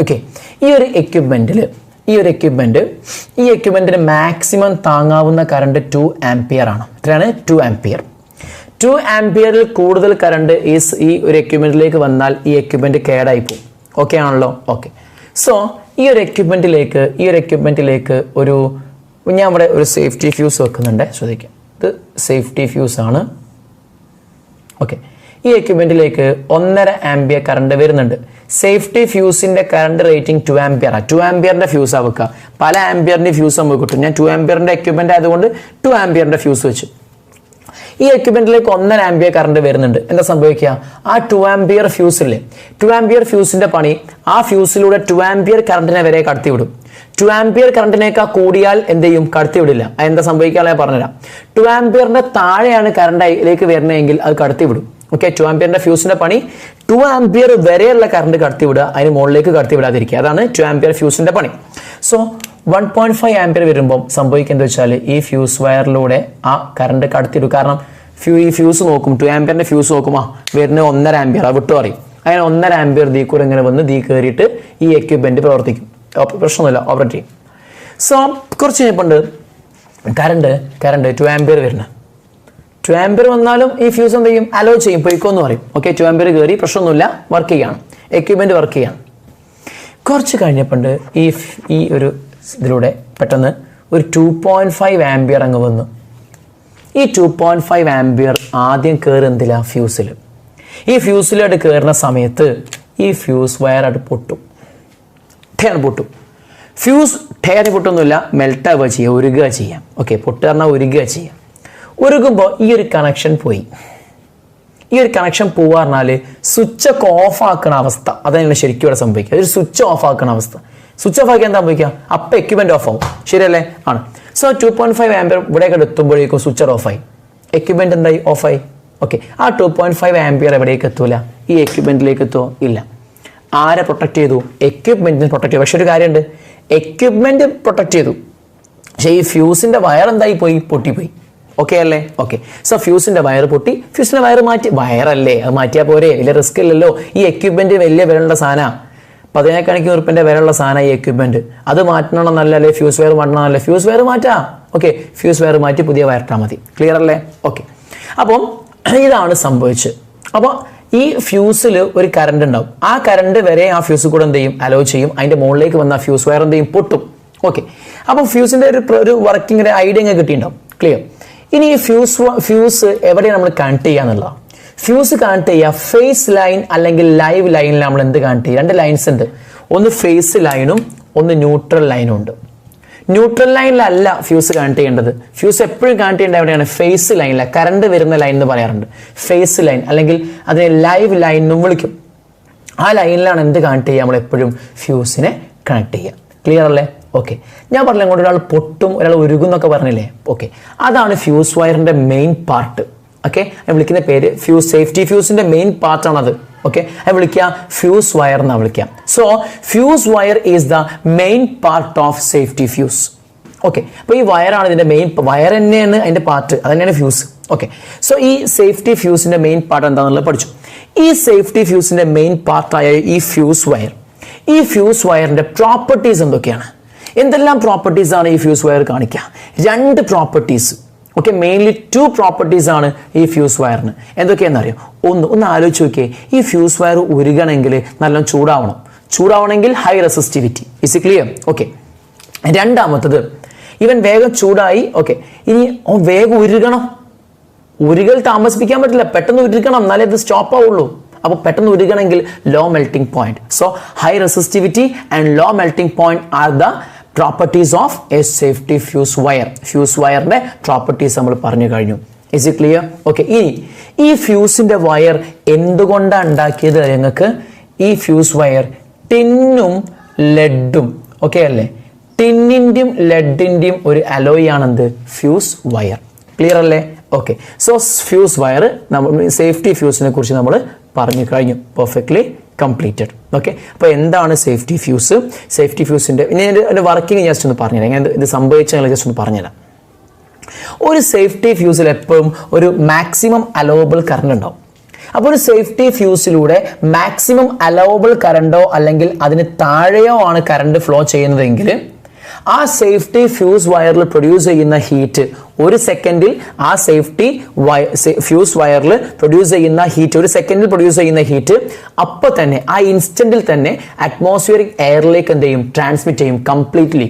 ഓക്കെ, ഈ എക്യുപ്മെൻറ്റിന് മാക്സിമം താങ്ങാവുന്ന കറണ്ട് 2 ആംപിയർ ആണ്. എത്രയാണ്? 2 ആംപിയർ. 2 ആംപിയറിൽ കൂടുതൽ കറണ്ട് ഈ ഒരു എക്യുപ്മെൻറ്റിലേക്ക് വന്നാൽ ഈ എക്യുപ്മെൻറ്റ് കേടായി പോകും. ഓക്കെ ആണല്ലോ? ഓക്കെ, സോ ഈ ഒരു എക്യുപ്മെൻറ്റിലേക്ക് ഞാൻ ഇവിടെ ഒരു സേഫ്റ്റി ഫ്യൂസ് വെക്കുന്നുണ്ട്. ശ്രദ്ധിക്കാം, ഇത് സേഫ്റ്റി ഫ്യൂസ് ആണ്. ഓക്കെ, ഈ എക്യുപ്മെൻറ്റിലേക്ക് 1.5 ആംപിയർ കറണ്ട് വരുന്നുണ്ട്. സേഫ്റ്റി ഫ്യൂസിൻ്റെ കറണ്ട് റേറ്റിംഗ് 2 ആംപിയറാണ്. 2 ആംപിയറിൻ്റെ ഫ്യൂസാണ് വെക്കുക. പല ആംപിയറിൻ്റെ ഫ്യൂസ് നമുക്ക് കിട്ടും. ഞാൻ 2 ആംപിയറിൻ്റെ എക്യുപ്മെൻ്റ് ആയതുകൊണ്ട് 2 ആംപിയറിൻ്റെ ഫ്യൂസ് വെച്ചു. ഈ എക്യുപ്മെൻറ്റിലേക്ക് 1.5 ആംപിയർ കറണ്ട് വരുന്നുണ്ട്. എന്താ സംഭവിക്കുക, ആ 2 ആംപിയർ ഫ്യൂസില്ലേ, 2 ആംപിയർ ഫ്യൂസിൻ്റെ പണി ആ ഫ്യൂസിലൂടെ 2 ആംപിയർ കറണ്ടിനെ വരെ കടത്തിവിടും. 2 ആംപിയർ കറണ്ടിനേക്കാൾ കൂടിയാൽ എന്ത് ചെയ്യും, കടത്തിവിടില്ല. എന്താ സംഭവിക്കാതെ പറഞ്ഞുതരാം. 2 ആംപിയറിൻ്റെ താഴെയാണ് കറണ്ടിലേക്ക് വരുന്നതെങ്കിൽ അത് കടത്തിവിടും. ഓക്കെ, 2 ആംപിയറിന്റെ ഫ്യൂസിന്റെ പണി 2 ആംപിയർ വരെയുള്ള കറണ്ട് കടത്തിവിടുക, അതിന് മുകളിലേക്ക് കടത്തിവിടാതിരിക്കുക. അതാണ് 2 ആംപിയർ ഫ്യൂസിന്റെ പണി. സോ 1.5 ആംപിയർ വരുമ്പോൾ സംഭവിക്കുന്നത് വെച്ചാൽ ഈ ഫ്യൂസ് വയറിലൂടെ ആ കറണ്ട് കടത്തിവിടും. കാരണം ഈ ഫ്യൂസ് നോക്കും, 2 ആംപിയറിന്റെ ഫ്യൂസ് നോക്കും, വരുന്ന 1.5 ആംപിയർ വിട്ടു പറയും. അങ്ങനെ 1.5 ആംപിയർ ദീ കൂടെ ഇങ്ങനെ വന്ന് ദീ കയറിയിട്ട് ഈ എക്യുപ്മെന്റ് പ്രവർത്തിക്കും. പ്രശ്നമൊന്നുമില്ല, ഓപ്പറേറ്റ് ചെയ്യും. സോ കുറച്ച് കഴിഞ്ഞപ്പോൾ കറണ്ട് 2 ആംപിയർ വരുന്നത്. 2 ആംപിയർ വന്നാലും ഈ ഫ്യൂസ് എന്ത് ചെയ്യും, അലോ ചെയ്യും, പൊയ്ക്കോന്ന് പറയും. ഓക്കെ, 2 ആംപിയർ കയറി, പ്രശ്നമൊന്നുമില്ല, വർക്ക് ചെയ്യാണ്, എക്യുപ്മെന്റ് വർക്ക് ചെയ്യാണ്. കുറച്ച് കഴിഞ്ഞപ്പോൾ ഈ ഒരു ഇതിലൂടെ പെട്ടെന്ന് ഒരു 2.5 ആംപിയർ അങ്ങ് വന്നു. ഈ 2.5 ആംപിയർ ആദ്യം കയറുന്നില്ല ഫ്യൂസിൽ. ഈ ഫ്യൂസിലോട്ട് കയറുന്ന സമയത്ത് ഈ ഫ്യൂസ് വയറായിട്ട് പൊട്ടും. ഫ്യൂസ് ടയറിന് പൊട്ടൊന്നുമില്ല, മെൽട്ടാവുക ചെയ്യുക, ഉരുകുക ചെയ്യാം. ഓക്കെ, പൊട്ടുക പറഞ്ഞാൽ ഉരുകുക ചെയ്യാം. ഉരുകുമ്പോൾ ഈ ഒരു കണക്ഷൻ പോയി. ഈ ഒരു കണക്ഷൻ പോവാ പറഞ്ഞാൽ സ്വിച്ച് ഒക്കെ ഓഫ് ആക്കുന്ന അവസ്ഥ, അതാണ് ശരിക്കും ഇവിടെ സംഭവിക്കുക. ഒരു സ്വിച്ച് ഓഫ് ആക്കുന്ന അവസ്ഥ. സ്വിച്ച് ഓഫ് ആക്കി എന്താ സംഭവിക്കുക, അപ്പം എക്യുപ്മെന്റ് ഓഫ് ആവും. ശരിയല്ലേ? ആണ്. സോ 2.5 ആംപിയർ ഇവിടേക്ക് എത്തുമ്പോഴേക്കും സ്വിച്ച് ഓഫായി, എക്യുപ്മെന്റ് എന്തായി, ഓഫായി. ഓക്കെ, ആ 2.5 ആംപിയർ എവിടേക്ക് എത്തൂല, ഈ എക്യുപ്മെന്റിലേക്ക് എത്തുമോ ഇല്ല. ആരെ പ്രൊട്ടക്ട് ചെയ്തു, എക്യുപ്മെന്റിനെ പ്രൊട്ടക്ട് ചെയ്തു. പക്ഷെ ഒരു കാര്യമുണ്ട്, എക്യുപ്മെന്റ് പ്രൊട്ടക്ട് ചെയ്തു, പക്ഷേ ഈ ഫ്യൂസിന്റെ വയർ എന്തായി പോയി, പൊട്ടിപ്പോയി. ഓക്കെ അല്ലേ? ഓക്കെ, സോ ഫ്യൂസിന്റെ വയർ പൊട്ടി, ഫ്യൂസിന്റെ വയർ മാറ്റി, വയറല്ലേ അത് മാറ്റിയാൽ പോരെ, വലിയ റിസ്ക് ഇല്ലല്ലോ. ഈ എക്യുപ്മെന്റ് വലിയ വിലയുള്ള സാധനമാണ്, 15,000 ഉറുപ്പിന്റെ വിലയുള്ള സാധനം ഈ എക്യുപ്മെന്റ്. അത് മാറ്റണമെന്നല്ലേ, ഫ്യൂസ് വയർ മാറ്റണമെന്നല്ലേ, ഫ്യൂസ് വയർ മാറ്റാം. ഓക്കെ, ഫ്യൂസ് വയർ മാറ്റി പുതിയ വയറിട്ടാൽ മതി. ക്ലിയർ അല്ലേ? ഓക്കെ, അപ്പം ഇതാണ് സംഭവിച്ചത്. അപ്പോൾ ഈ ഫ്യൂസിൽ ഒരു കറണ്ട് ഉണ്ടാവും. ആ കറണ്ട് വരെ ആ ഫ്യൂസ് കൂടെ എന്ത് ചെയ്യും, അലോ ചെയ്യും. അതിന്റെ മുകളിലേക്ക് വന്ന ഫ്യൂസ് വയർ എന്ത് ചെയ്യും, പൊട്ടും. ഓക്കെ, അപ്പോൾ ഫ്യൂസിന്റെ ഒരു വർക്കിംഗ് ഐഡിയ കിട്ടിയിട്ടുണ്ടാവും. ക്ലിയർ? ഇനി ഈ ഫ്യൂസ് എവിടെയാണ് നമ്മൾ കണക്ട് ചെയ്യുക എന്നുള്ളതാണ്. ഫ്യൂസ് കണക്ട് ചെയ്യുക ഫേസ് ലൈൻ അല്ലെങ്കിൽ ലൈവ് ലൈനിൽ നമ്മൾ എന്ത് കണക്ട് ചെയ്യുക, 2 ലൈൻസ് ഉണ്ട്. ഒന്ന് ഫേസ് ലൈനും ഒന്ന് ന്യൂട്രൽ ലൈനും ഉണ്ട്. ന്യൂട്രൽ ലൈനിലല്ല ഫ്യൂസ് കണക്ട് ചെയ്യേണ്ടത്. ഫ്യൂസ് എപ്പോഴും കണക്ട് ചെയ്യേണ്ടത് എവിടെയാണ്, ഫേസ് ലൈനിലാണ്. കറണ്ട് വരുന്ന ലൈൻ എന്ന് പറയാറുണ്ട്, ഫേസ് ലൈൻ, അല്ലെങ്കിൽ അതിനെ ലൈവ് ലൈൻ എന്നും വിളിക്കും. ആ ലൈനിലാണ് എന്ത് കണക്ട് ചെയ്യുക, നമ്മൾ എപ്പോഴും ഫ്യൂസിനെ കണക്ട് ചെയ്യുക. ക്ലിയർ അല്ലേ? ഓക്കെ, ഞാൻ പറഞ്ഞില്ല അങ്ങോട്ട് ഒരാൾ പൊട്ടും ഒരാൾ ഉരുകും എന്നൊക്കെ പറഞ്ഞില്ലേ. ഓക്കെ, അതാണ് ഫ്യൂസ് വയറിന്റെ മെയിൻ പാർട്ട്. ഓക്കെ, ഞാൻ വിളിക്കുന്ന പേര് ഫ്യൂസ്, സേഫ്റ്റി ഫ്യൂസിന്റെ മെയിൻ പാർട്ടാണത്. ഓക്കെ, അത് വിളിക്കുക ഫ്യൂസ് വയർ എന്നാണ് വിളിക്കുക. So fuse wire is the main part of safety fuse. Okay, അപ്പോൾ ഈ വയറാണ് ഇതിന്റെ മെയിൻ, വയർ തന്നെയാണ് അതിന്റെ പാർട്ട്, അത് തന്നെയാണ് ഫ്യൂസ്. ഓക്കെ, സോ ഈ സേഫ്റ്റി ഫ്യൂസിന്റെ മെയിൻ പാർട്ട് എന്താണെന്നുള്ളത് പഠിച്ചു. ഈ സേഫ്റ്റി ഫ്യൂസിന്റെ മെയിൻ പാർട്ടായ ഈ ഫ്യൂസ് വയറിന്റെ പ്രോപ്പർട്ടീസ് എന്തൊക്കെയാണ്? എന്തെല്ലാം പ്രോപ്പർട്ടീസ് ആണ് ഈ ഫ്യൂസ് വയർ കാണിക്കുക? 2 പ്രോപ്പർട്ടീസ്. ഓക്കെ, മെയിൻലി 2 പ്രോപ്പർട്ടീസ് ആണ് ഈ ഫ്യൂസ് വയറിന്. എന്തൊക്കെയാണെന്ന് അറിയാം? ഒന്ന് ആലോചിച്ച് നോക്കിയേ. ഈ ഫ്യൂസ് വയർ ഉരുകണമെങ്കിൽ നല്ല ചൂടാവണമെങ്കിൽ high resistivity. Is clear? Okay, രണ്ടാമത്തത് ഇവൻ വേഗം ചൂടായി. ഓക്കെ, ഇനി വേഗം ഉരുകൽ താമസിപ്പിക്കാൻ പറ്റില്ല, പെട്ടെന്ന് ഉരുകണം, എന്നാലേ ഇത് സ്റ്റോപ്പ് ആവുള്ളൂ. അപ്പോൾ പെട്ടെന്ന് ഉരുകണമെങ്കിൽ low melting point. So high resistivity and low melting point are the properties of a safety fuse wire. Fuse വയറിന്റെ പ്രോപ്പർട്ടീസ് നമ്മൾ പറഞ്ഞു കഴിഞ്ഞു. Is it clear? ഓക്കെ, ഇനി ഈ ഫ്യൂസിന്റെ വയർ എന്തുകൊണ്ടാണ് ഉണ്ടാക്കിയത് നിങ്ങൾക്ക്? ഈ ഫ്യൂസ് വയർ ടിന്നും ലെഡും, ഓക്കെ അല്ലേ? ടിന്നിന്റെയും ലെഡിന്റെയും ഒരു അലോയ് ആണെന്ത്? Fuse wire. ക്ലിയർ അല്ലേ? ഓക്കെ, സോ ഫ്യൂസ് വയർ നമ്മൾ സേഫ്റ്റി ഫ്യൂസിനെ കുറിച്ച് നമ്മൾ പറഞ്ഞു കഴിഞ്ഞു. Perfectly completed. ഓക്കെ, അപ്പോൾ എന്താണ് സേഫ്റ്റി ഫ്യൂസ്? സേഫ്റ്റി ഫ്യൂസിന്റെ ഇനി അതിന്റെ വർക്കിംഗ് ജസ്റ്റ് ഒന്ന് പറഞ്ഞുതരാം. എങ്ങനെ ഇത് സംഭവിച്ചാൽ ജസ്റ്റ് ഒന്ന് പറഞ്ഞുതരാം. ഒരു സേഫ്റ്റി ഫ്യൂസിൽ എപ്പോഴും ഒരു മാക്സിമം അലോവബിൾ കറണ്ട് ഉണ്ടാവും. അപ്പോൾ ഒരു സേഫ്റ്റി ഫ്യൂസിലൂടെ മാക്സിമം അലോവബിൾ കറണ്ടോ അല്ലെങ്കിൽ അതിന് താഴെയോ ആണ് കറണ്ട് ഫ്ലോ ചെയ്യുന്നതെങ്കിൽ ആ സേഫ്റ്റി ഫ്യൂസ് വയറിൽ പ്രൊഡ്യൂസ് ചെയ്യുന്ന ഹീറ്റ് ഒരു സെക്കൻഡിൽ ആ സേഫ്റ്റി ഫ്യൂസ് വയറിൽ പ്രൊഡ്യൂസ് ചെയ്യുന്ന ഹീറ്റ് ഒരു സെക്കൻഡിൽ പ്രൊഡ്യൂസ് ചെയ്യുന്ന ഹീറ്റ് അപ്പോൾ തന്നെ ആ ഇൻസ്റ്റന്റിൽ തന്നെ അറ്റ്മോസ്ഫിയറിക് എയറിലേക്ക് എന്ത് ചെയ്യും? ട്രാൻസ്മിറ്റ് ചെയ്യും കംപ്ലീറ്റ്ലി.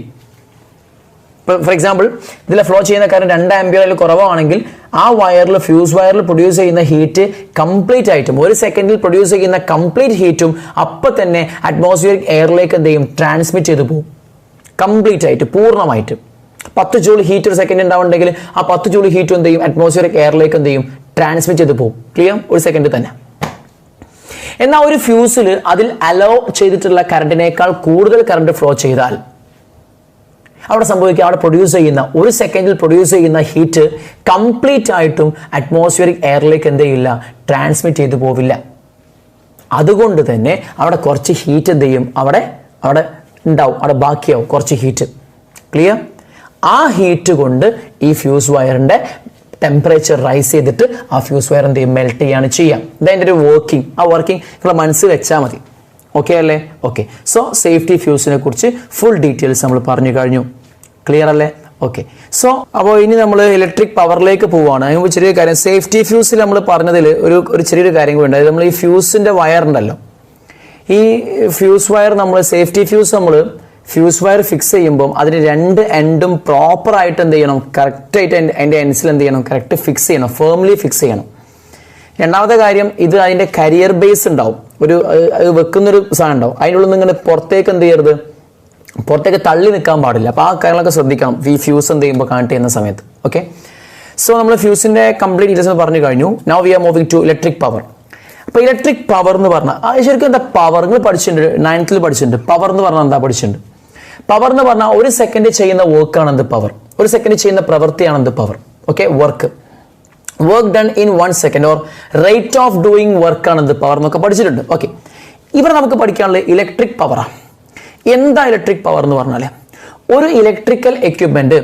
ഫോർ എക്സാമ്പിൾ, ഇതിൽ ഫ്ലോ ചെയ്യുന്ന കറണ്ട് 2 ആംപിയറിൽ കുറവാണെങ്കിൽ ആ വയറിൽ ഫ്യൂസ് വയറിൽ പ്രൊഡ്യൂസ് ചെയ്യുന്ന ഹീറ്റ് കംപ്ലീറ്റ് ആയിട്ടും ഒരു സെക്കൻഡിൽ പ്രൊഡ്യൂസ് ചെയ്യുന്ന കംപ്ലീറ്റ് ഹീറ്റും അപ്പോൾ തന്നെ അറ്റ്മോസ്ഫിയറിക് എയറിലേക്ക് എന്ത് ചെയ്യും? ട്രാൻസ്മിറ്റ് ചെയ്ത് പോകും കംപ്ലീറ്റ് ആയിട്ട്, പൂർണ്ണമായിട്ട്. 10 ജൂൾ ഹീറ്റ് ഒരു സെക്കൻഡ് ഉണ്ടാവുന്നുണ്ടെങ്കിൽ ആ 10 ജൂൾ ഹീറ്റ് എന്ത് ചെയ്യും? അറ്റ്മോസ്ഫിയറിക് എയറിലേക്ക് എന്ത് ചെയ്യും? ട്രാൻസ്മിറ്റ് ചെയ്ത് പോകും. ക്ലിയർ? ഒരു സെക്കൻഡ് തന്നെ. എന്നാൽ ഒരു ഫ്യൂസിൽ അതിൽ അലോ ചെയ്തിട്ടുള്ള കറണ്ടിനേക്കാൾ കൂടുതൽ കറണ്ട് ഫ്ലോ ചെയ്താൽ അവിടെ സംഭവിക്കുക, അവിടെ പ്രൊഡ്യൂസ് ചെയ്യുന്ന ഒരു സെക്കൻഡിൽ പ്രൊഡ്യൂസ് ചെയ്യുന്ന ഹീറ്റ് കംപ്ലീറ്റ് ആയിട്ടും അറ്റ്മോസ്ഫിയറിക് എയറിലേക്ക് എന്ത് ചെയ്യില്ല? ട്രാൻസ്മിറ്റ് ചെയ്തു പോവില്ല. അതുകൊണ്ട് തന്നെ അവിടെ കുറച്ച് ഹീറ്റ് എന്ത് ചെയ്യും? അവിടെ ഉണ്ടാവും, അവിടെ ബാക്കിയാവും കുറച്ച് ഹീറ്റ്. ക്ലിയർ? ആ ഹീറ്റ് കൊണ്ട് ഈ ഫ്യൂസ് വയറിന്റെ ടെമ്പറേച്ചർ റൈസ് ചെയ്തിട്ട് ആ ഫ്യൂസ് വയർ എന്ത് ചെയ്യും? മെൽറ്റ് ചെയ്യാണ് ചെയ്യാം. ഇതതിൻ്റെ ഒരു വർക്കിംഗ്. ആ വർക്കിംഗ് നിങ്ങളുടെ മനസ്സിൽ വെച്ചാൽ മതി. ഓക്കെ അല്ലേ? ഓക്കെ, സോ സേഫ്റ്റി ഫ്യൂസിനെ കുറിച്ച് ഫുൾ ഡീറ്റെയിൽസ് നമ്മൾ പറഞ്ഞു കഴിഞ്ഞു. ക്ലിയർ അല്ലേ? ഓക്കെ, സോ അപ്പോൾ ഇനി നമ്മൾ ഇലക്ട്രിക് പവറിലേക്ക് പോവുകയാണ്. അതിന് ചെറിയൊരു കാര്യം, സേഫ്റ്റി ഫ്യൂസിൽ നമ്മൾ പറഞ്ഞതിൽ ഒരു ചെറിയൊരു കാര്യം കൂടി ഉണ്ട്. അതായത് നമ്മൾ ഈ ഫ്യൂസിന്റെ വയർ ഉണ്ടല്ലോ, ഈ ഫ്യൂസ് വയർ നമ്മൾ സേഫ്റ്റി ഫ്യൂസ് നമ്മൾ ഫ്യൂസ് വയർ ഫിക്സ് ചെയ്യുമ്പോൾ അതിന് 2 എൻഡും പ്രോപ്പർ ആയിട്ട് എന്ത് ചെയ്യണം? കറക്റ്റായിട്ട് അതിൻ്റെ എൻഡ്സിൽ എന്ത് ചെയ്യണം? കറക്റ്റ് ഫിക്സ് ചെയ്യണം, ഫേംലി ഫിക്സ് ചെയ്യണം. രണ്ടാമത്തെ കാര്യം, ഇത് അതിൻ്റെ കരിയർ ബേസ് ഉണ്ടാവും, ഒരു വെക്കുന്നൊരു സാധനം ഉണ്ടാവും. അതിനുള്ളിൽ നിന്ന് ഇങ്ങനെ പുറത്തേക്ക് എന്ത് ചെയ്യരുത്? പുറത്തേക്ക് തള്ളി നിൽക്കാൻ പാടില്ല. അപ്പോൾ ആ കാര്യങ്ങളൊക്കെ ശ്രദ്ധിക്കണം ഈ ഫ്യൂസ് എന്ത് ചെയ്യുമ്പോൾ കണക്ട് ചെയ്യുന്ന സമയത്ത്. ഓക്കെ, സോ നമ്മൾ ഫ്യൂസിന്റെ കംപ്ലീറ്റ് ഡീറ്റെയിൽസ് പറഞ്ഞു കഴിഞ്ഞു. Now we are moving to electric power. അപ്പോൾ ഇലക്ട്രിക് പവർ എന്ന് പറഞ്ഞാൽ ശരിക്കും എന്താ പവർ? നിങ്ങൾ പഠിച്ചിട്ടുണ്ട്, 9th പഠിച്ചിട്ടുണ്ട്. പവർ എന്ന് പറഞ്ഞാൽ എന്താ പഠിച്ചിട്ടുണ്ട്? പവർ എന്ന് പറഞ്ഞാൽ ഒരു സെക്കൻഡ് ചെയ്യുന്ന വർക്കാണ് എന്ത്? പവർ. ഒരു സെക്കൻഡ് ചെയ്യുന്ന പ്രവൃത്തിയാണ് എന്ത്? Power. Okay, work done in 1 second or rate of doing work ആണ് എന്ത്? പവർ എന്നൊക്കെ പഠിച്ചിട്ടുണ്ട്. ഓക്കെ, ഇവിടെ നമുക്ക് പഠിക്കാനുള്ള ഇലക്ട്രിക് പവറാണ്. എന്താ ഇലക്ട്രിക് പവർ എന്ന് പറഞ്ഞാൽ ഒരു ഇലക്ട്രിക്കൽ എക്യുപ്മെന്റ്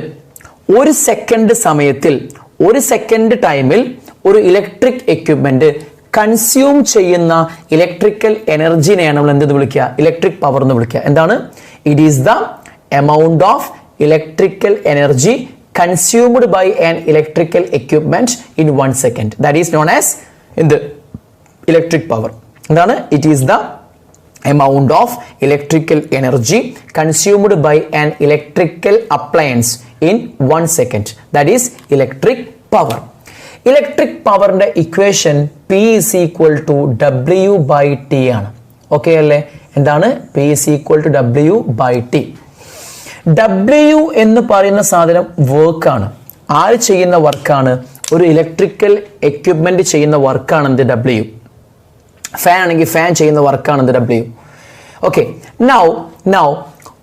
ഒരു സെക്കൻഡ് സമയത്തിൽ, ഒരു സെക്കൻഡ് ടൈമിൽ ഒരു ഇലക്ട്രിക് എക്യുപ്മെന്റ് കൺസ്യൂം ചെയ്യുന്ന ഇലക്ട്രിക്കൽ എനർജിനെയാണ് നമ്മൾ എന്ത് വിളിക്കുക? ഇലക്ട്രിക് പവർ എന്ന് വിളിക്കുക. എന്താണ്? It is the amount of electrical energy consumed by an electrical equipment in 1 second. That is known as in the electric power. എന്താണ്? It is the amount of electrical energy consumed by an electrical appliance in 1 second. That is electric power. Electric powerന്റെ equation P is equal to W by T ആണ്. Okay അല്ലേ? എന്താണ്? P is equal to W by T. W എന്ന് പറയുന്ന സാധനം വർക്കാണ്. ആര് ചെയ്യുന്ന വർക്കാണ്? ഒരു ഇലക്ട്രിക്കൽ എക്യുപ്മെന്റ് ചെയ്യുന്ന വർക്കാണ് എന്ത്? W. ഫാൻ ആണെങ്കിൽ ഫാൻ ചെയ്യുന്ന വർക്കാണ് എന്ത്? W. ഓക്കെ, നൗ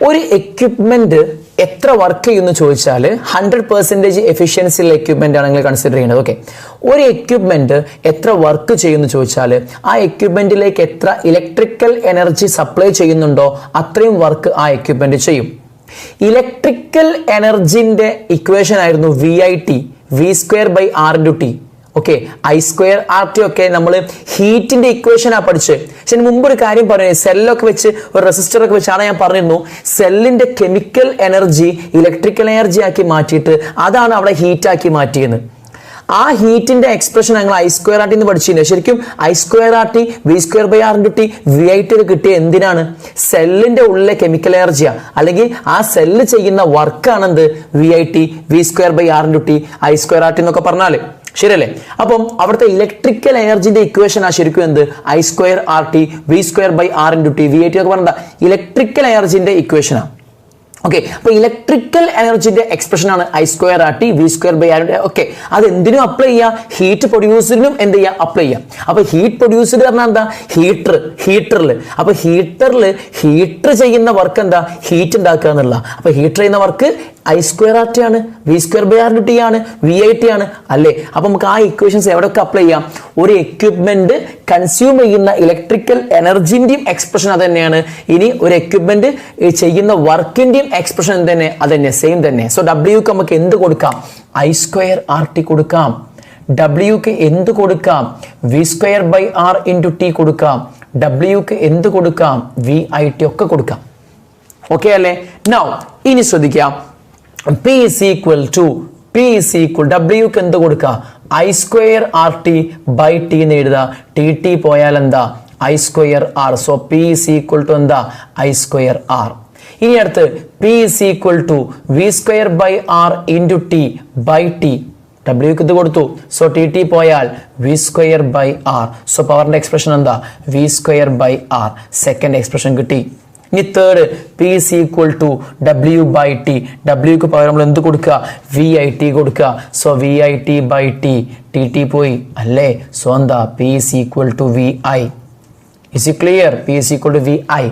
ഒരു എക്യുപ്മെന്റ് എത്ര വർക്ക് ചെയ്യുമെന്ന് ചോദിച്ചാൽ 100% എഫിഷ്യൻസി ഉള്ള എക്യുപ്മെന്റ് ആണ് നിങ്ങൾ കൺസിഡർ ചെയ്യുന്നത്. ഓക്കെ, ഒരു എക്യുപ്മെന്റ് എത്ര വർക്ക് ചെയ്യുമെന്ന് ചോദിച്ചാൽ ആ എക്യുപ്മെന്റിലേക്ക് എത്ര ഇലക്ട്രിക്കൽ എനർജി സപ്ലൈ ചെയ്യുന്നുണ്ടോ അത്രയും വർക്ക് ആ എക്യുപ്മെന്റ് ചെയ്യും. ഇലക്ട്രിക്കൽ എനർജിന്റെ ഇക്വേഷൻ ആയിരുന്നു VIT, V²/R×T. ഓക്കെ, I²RT ഒക്കെ നമ്മൾ ഹീറ്റിന്റെ ഇക്വേഷൻ ആ പഠിച്ച്. പക്ഷെ മുമ്പ് ഒരു കാര്യം പറഞ്ഞു, സെല്ലൊക്കെ വെച്ച് ഒരു റെസിസ്റ്ററൊക്കെ വെച്ചാണ് ഞാൻ പറഞ്ഞിരുന്നു സെല്ലിന്റെ കെമിക്കൽ എനർജി ഇലക്ട്രിക്കൽ എനർജി ആക്കി മാറ്റിയിട്ട് അതാണ് അവിടെ ഹീറ്റാക്കി മാറ്റിയത്. ആ ഹീറ്റിന്റെ എക്സ്പ്രഷൻ ഞങ്ങൾ I²RT എന്ന് പഠിച്ചില്ല. ശരിക്കും I²RT V²/R×T VIT കിട്ടിയ എന്തിനാണ്? സെല്ലിന്റെ ഉള്ളിലെ കെമിക്കൽ എനർജിയാ, അല്ലെങ്കിൽ ആ സെല്ല് ചെയ്യുന്ന വർക്കാണെന്ത് VIT, V²/R×T, I²RT എന്നൊക്കെ പറഞ്ഞാല് ശരിയല്ലേ? അപ്പം അവിടുത്തെ ഇലക്ട്രിക്കൽ എനർജിന്റെ ഇക്വേഷൻ ആ ശരിക്കും എന്ത്? I²RT V²/R×T VIT ഒക്കെ പറഞ്ഞ ഇലക്ട്രിക്കൽ എനർജിന്റെ ഇക്വേഷനാണ്. ഓക്കെ, അപ്പൊ ഇലക്ട്രിക്കൽ എനർജിന്റെ എക്സ്പ്രഷൻ ആണ് I²RT V²/R×T. ഓക്കെ, അത് എന്തിനും അപ്ലൈ ചെയ്യാം, ഹീറ്റ് പ്രൊഡ്യൂസറിനും എന്ത് ചെയ്യാം, അപ്ലൈ ചെയ്യാം. അപ്പൊ ഹീറ്റ് പ്രൊഡ്യൂസർ പറഞ്ഞാൽ എന്താ? ഹീറ്ററിൽ. അപ്പൊ ഹീറ്റർ ചെയ്യുന്ന വർക്ക് എന്താ? ഹീറ്റ് ഉണ്ടാക്കുക എന്നുള്ള. അപ്പൊ ഹീറ്റർ ചെയ്യുന്ന വർക്ക് I²RT ആണ്, V²/R×T ആണ്, VIT ആണ് അല്ലേ? അപ്പൊ നമുക്ക് ആ ഇക്വേഷൻസ് എവിടെയൊക്കെ അപ്ലൈ ചെയ്യാം? ഒരു എക്യുപ്മെന്റ് കൺസ്യൂം ചെയ്യുന്ന ഇലക്ട്രിക്കൽ എനർജിന്റെയും എക്സ്പ്രഷൻ അത് തന്നെയാണ്. ഇനി ഒരു എക്യുപ്മെന്റ് ചെയ്യുന്ന വർക്കിന്റെയും എക്സ്പ്രഷൻ തന്നെ അത് തന്നെ, സെയിം തന്നെ. സോ Wക്ക് നമുക്ക് എന്ത് കൊടുക്കാം? I²RT കൊടുക്കാം. Wക്ക് എന്ത് കൊടുക്കാം? V²/R×T കൊടുക്കാം. Wക്ക് എന്ത് കൊടുക്കാം? VIT ഒക്കെ കൊടുക്കാം. ഓക്കെ അല്ലേ? നൗ ഇനി ശ്രദ്ധിക്കാം, P is equal to Wക്ക് എന്ത് കൊടുക്കുക? I²RT/T എന്ന് എഴുതുക. TT പോയാൽ എന്താ? I²R. So P is equal to എന്താ? I²R. ഇനി അടുത്ത് P is equal to V²/R×T/T. Wക്ക് ഇത് കൊടുത്തു. സോ TT പോയാൽ V²/R. സോ പവറിന്റെ എക്സ്പ്രഷൻ എന്താ? V²/R. സെക്കൻഡ് എക്സ്പ്രഷൻ കിട്ടി. ഇനി third P is equal to W/T. Wക്ക് പകരം നമ്മൾ എന്ത് കൊടുക്കുക? VIT കൊടുക്കുക. So VIT/T. TT പോയി അല്ലേ? സോ എന്താ? P is equal to VI. Is it clear? P is equal to VI.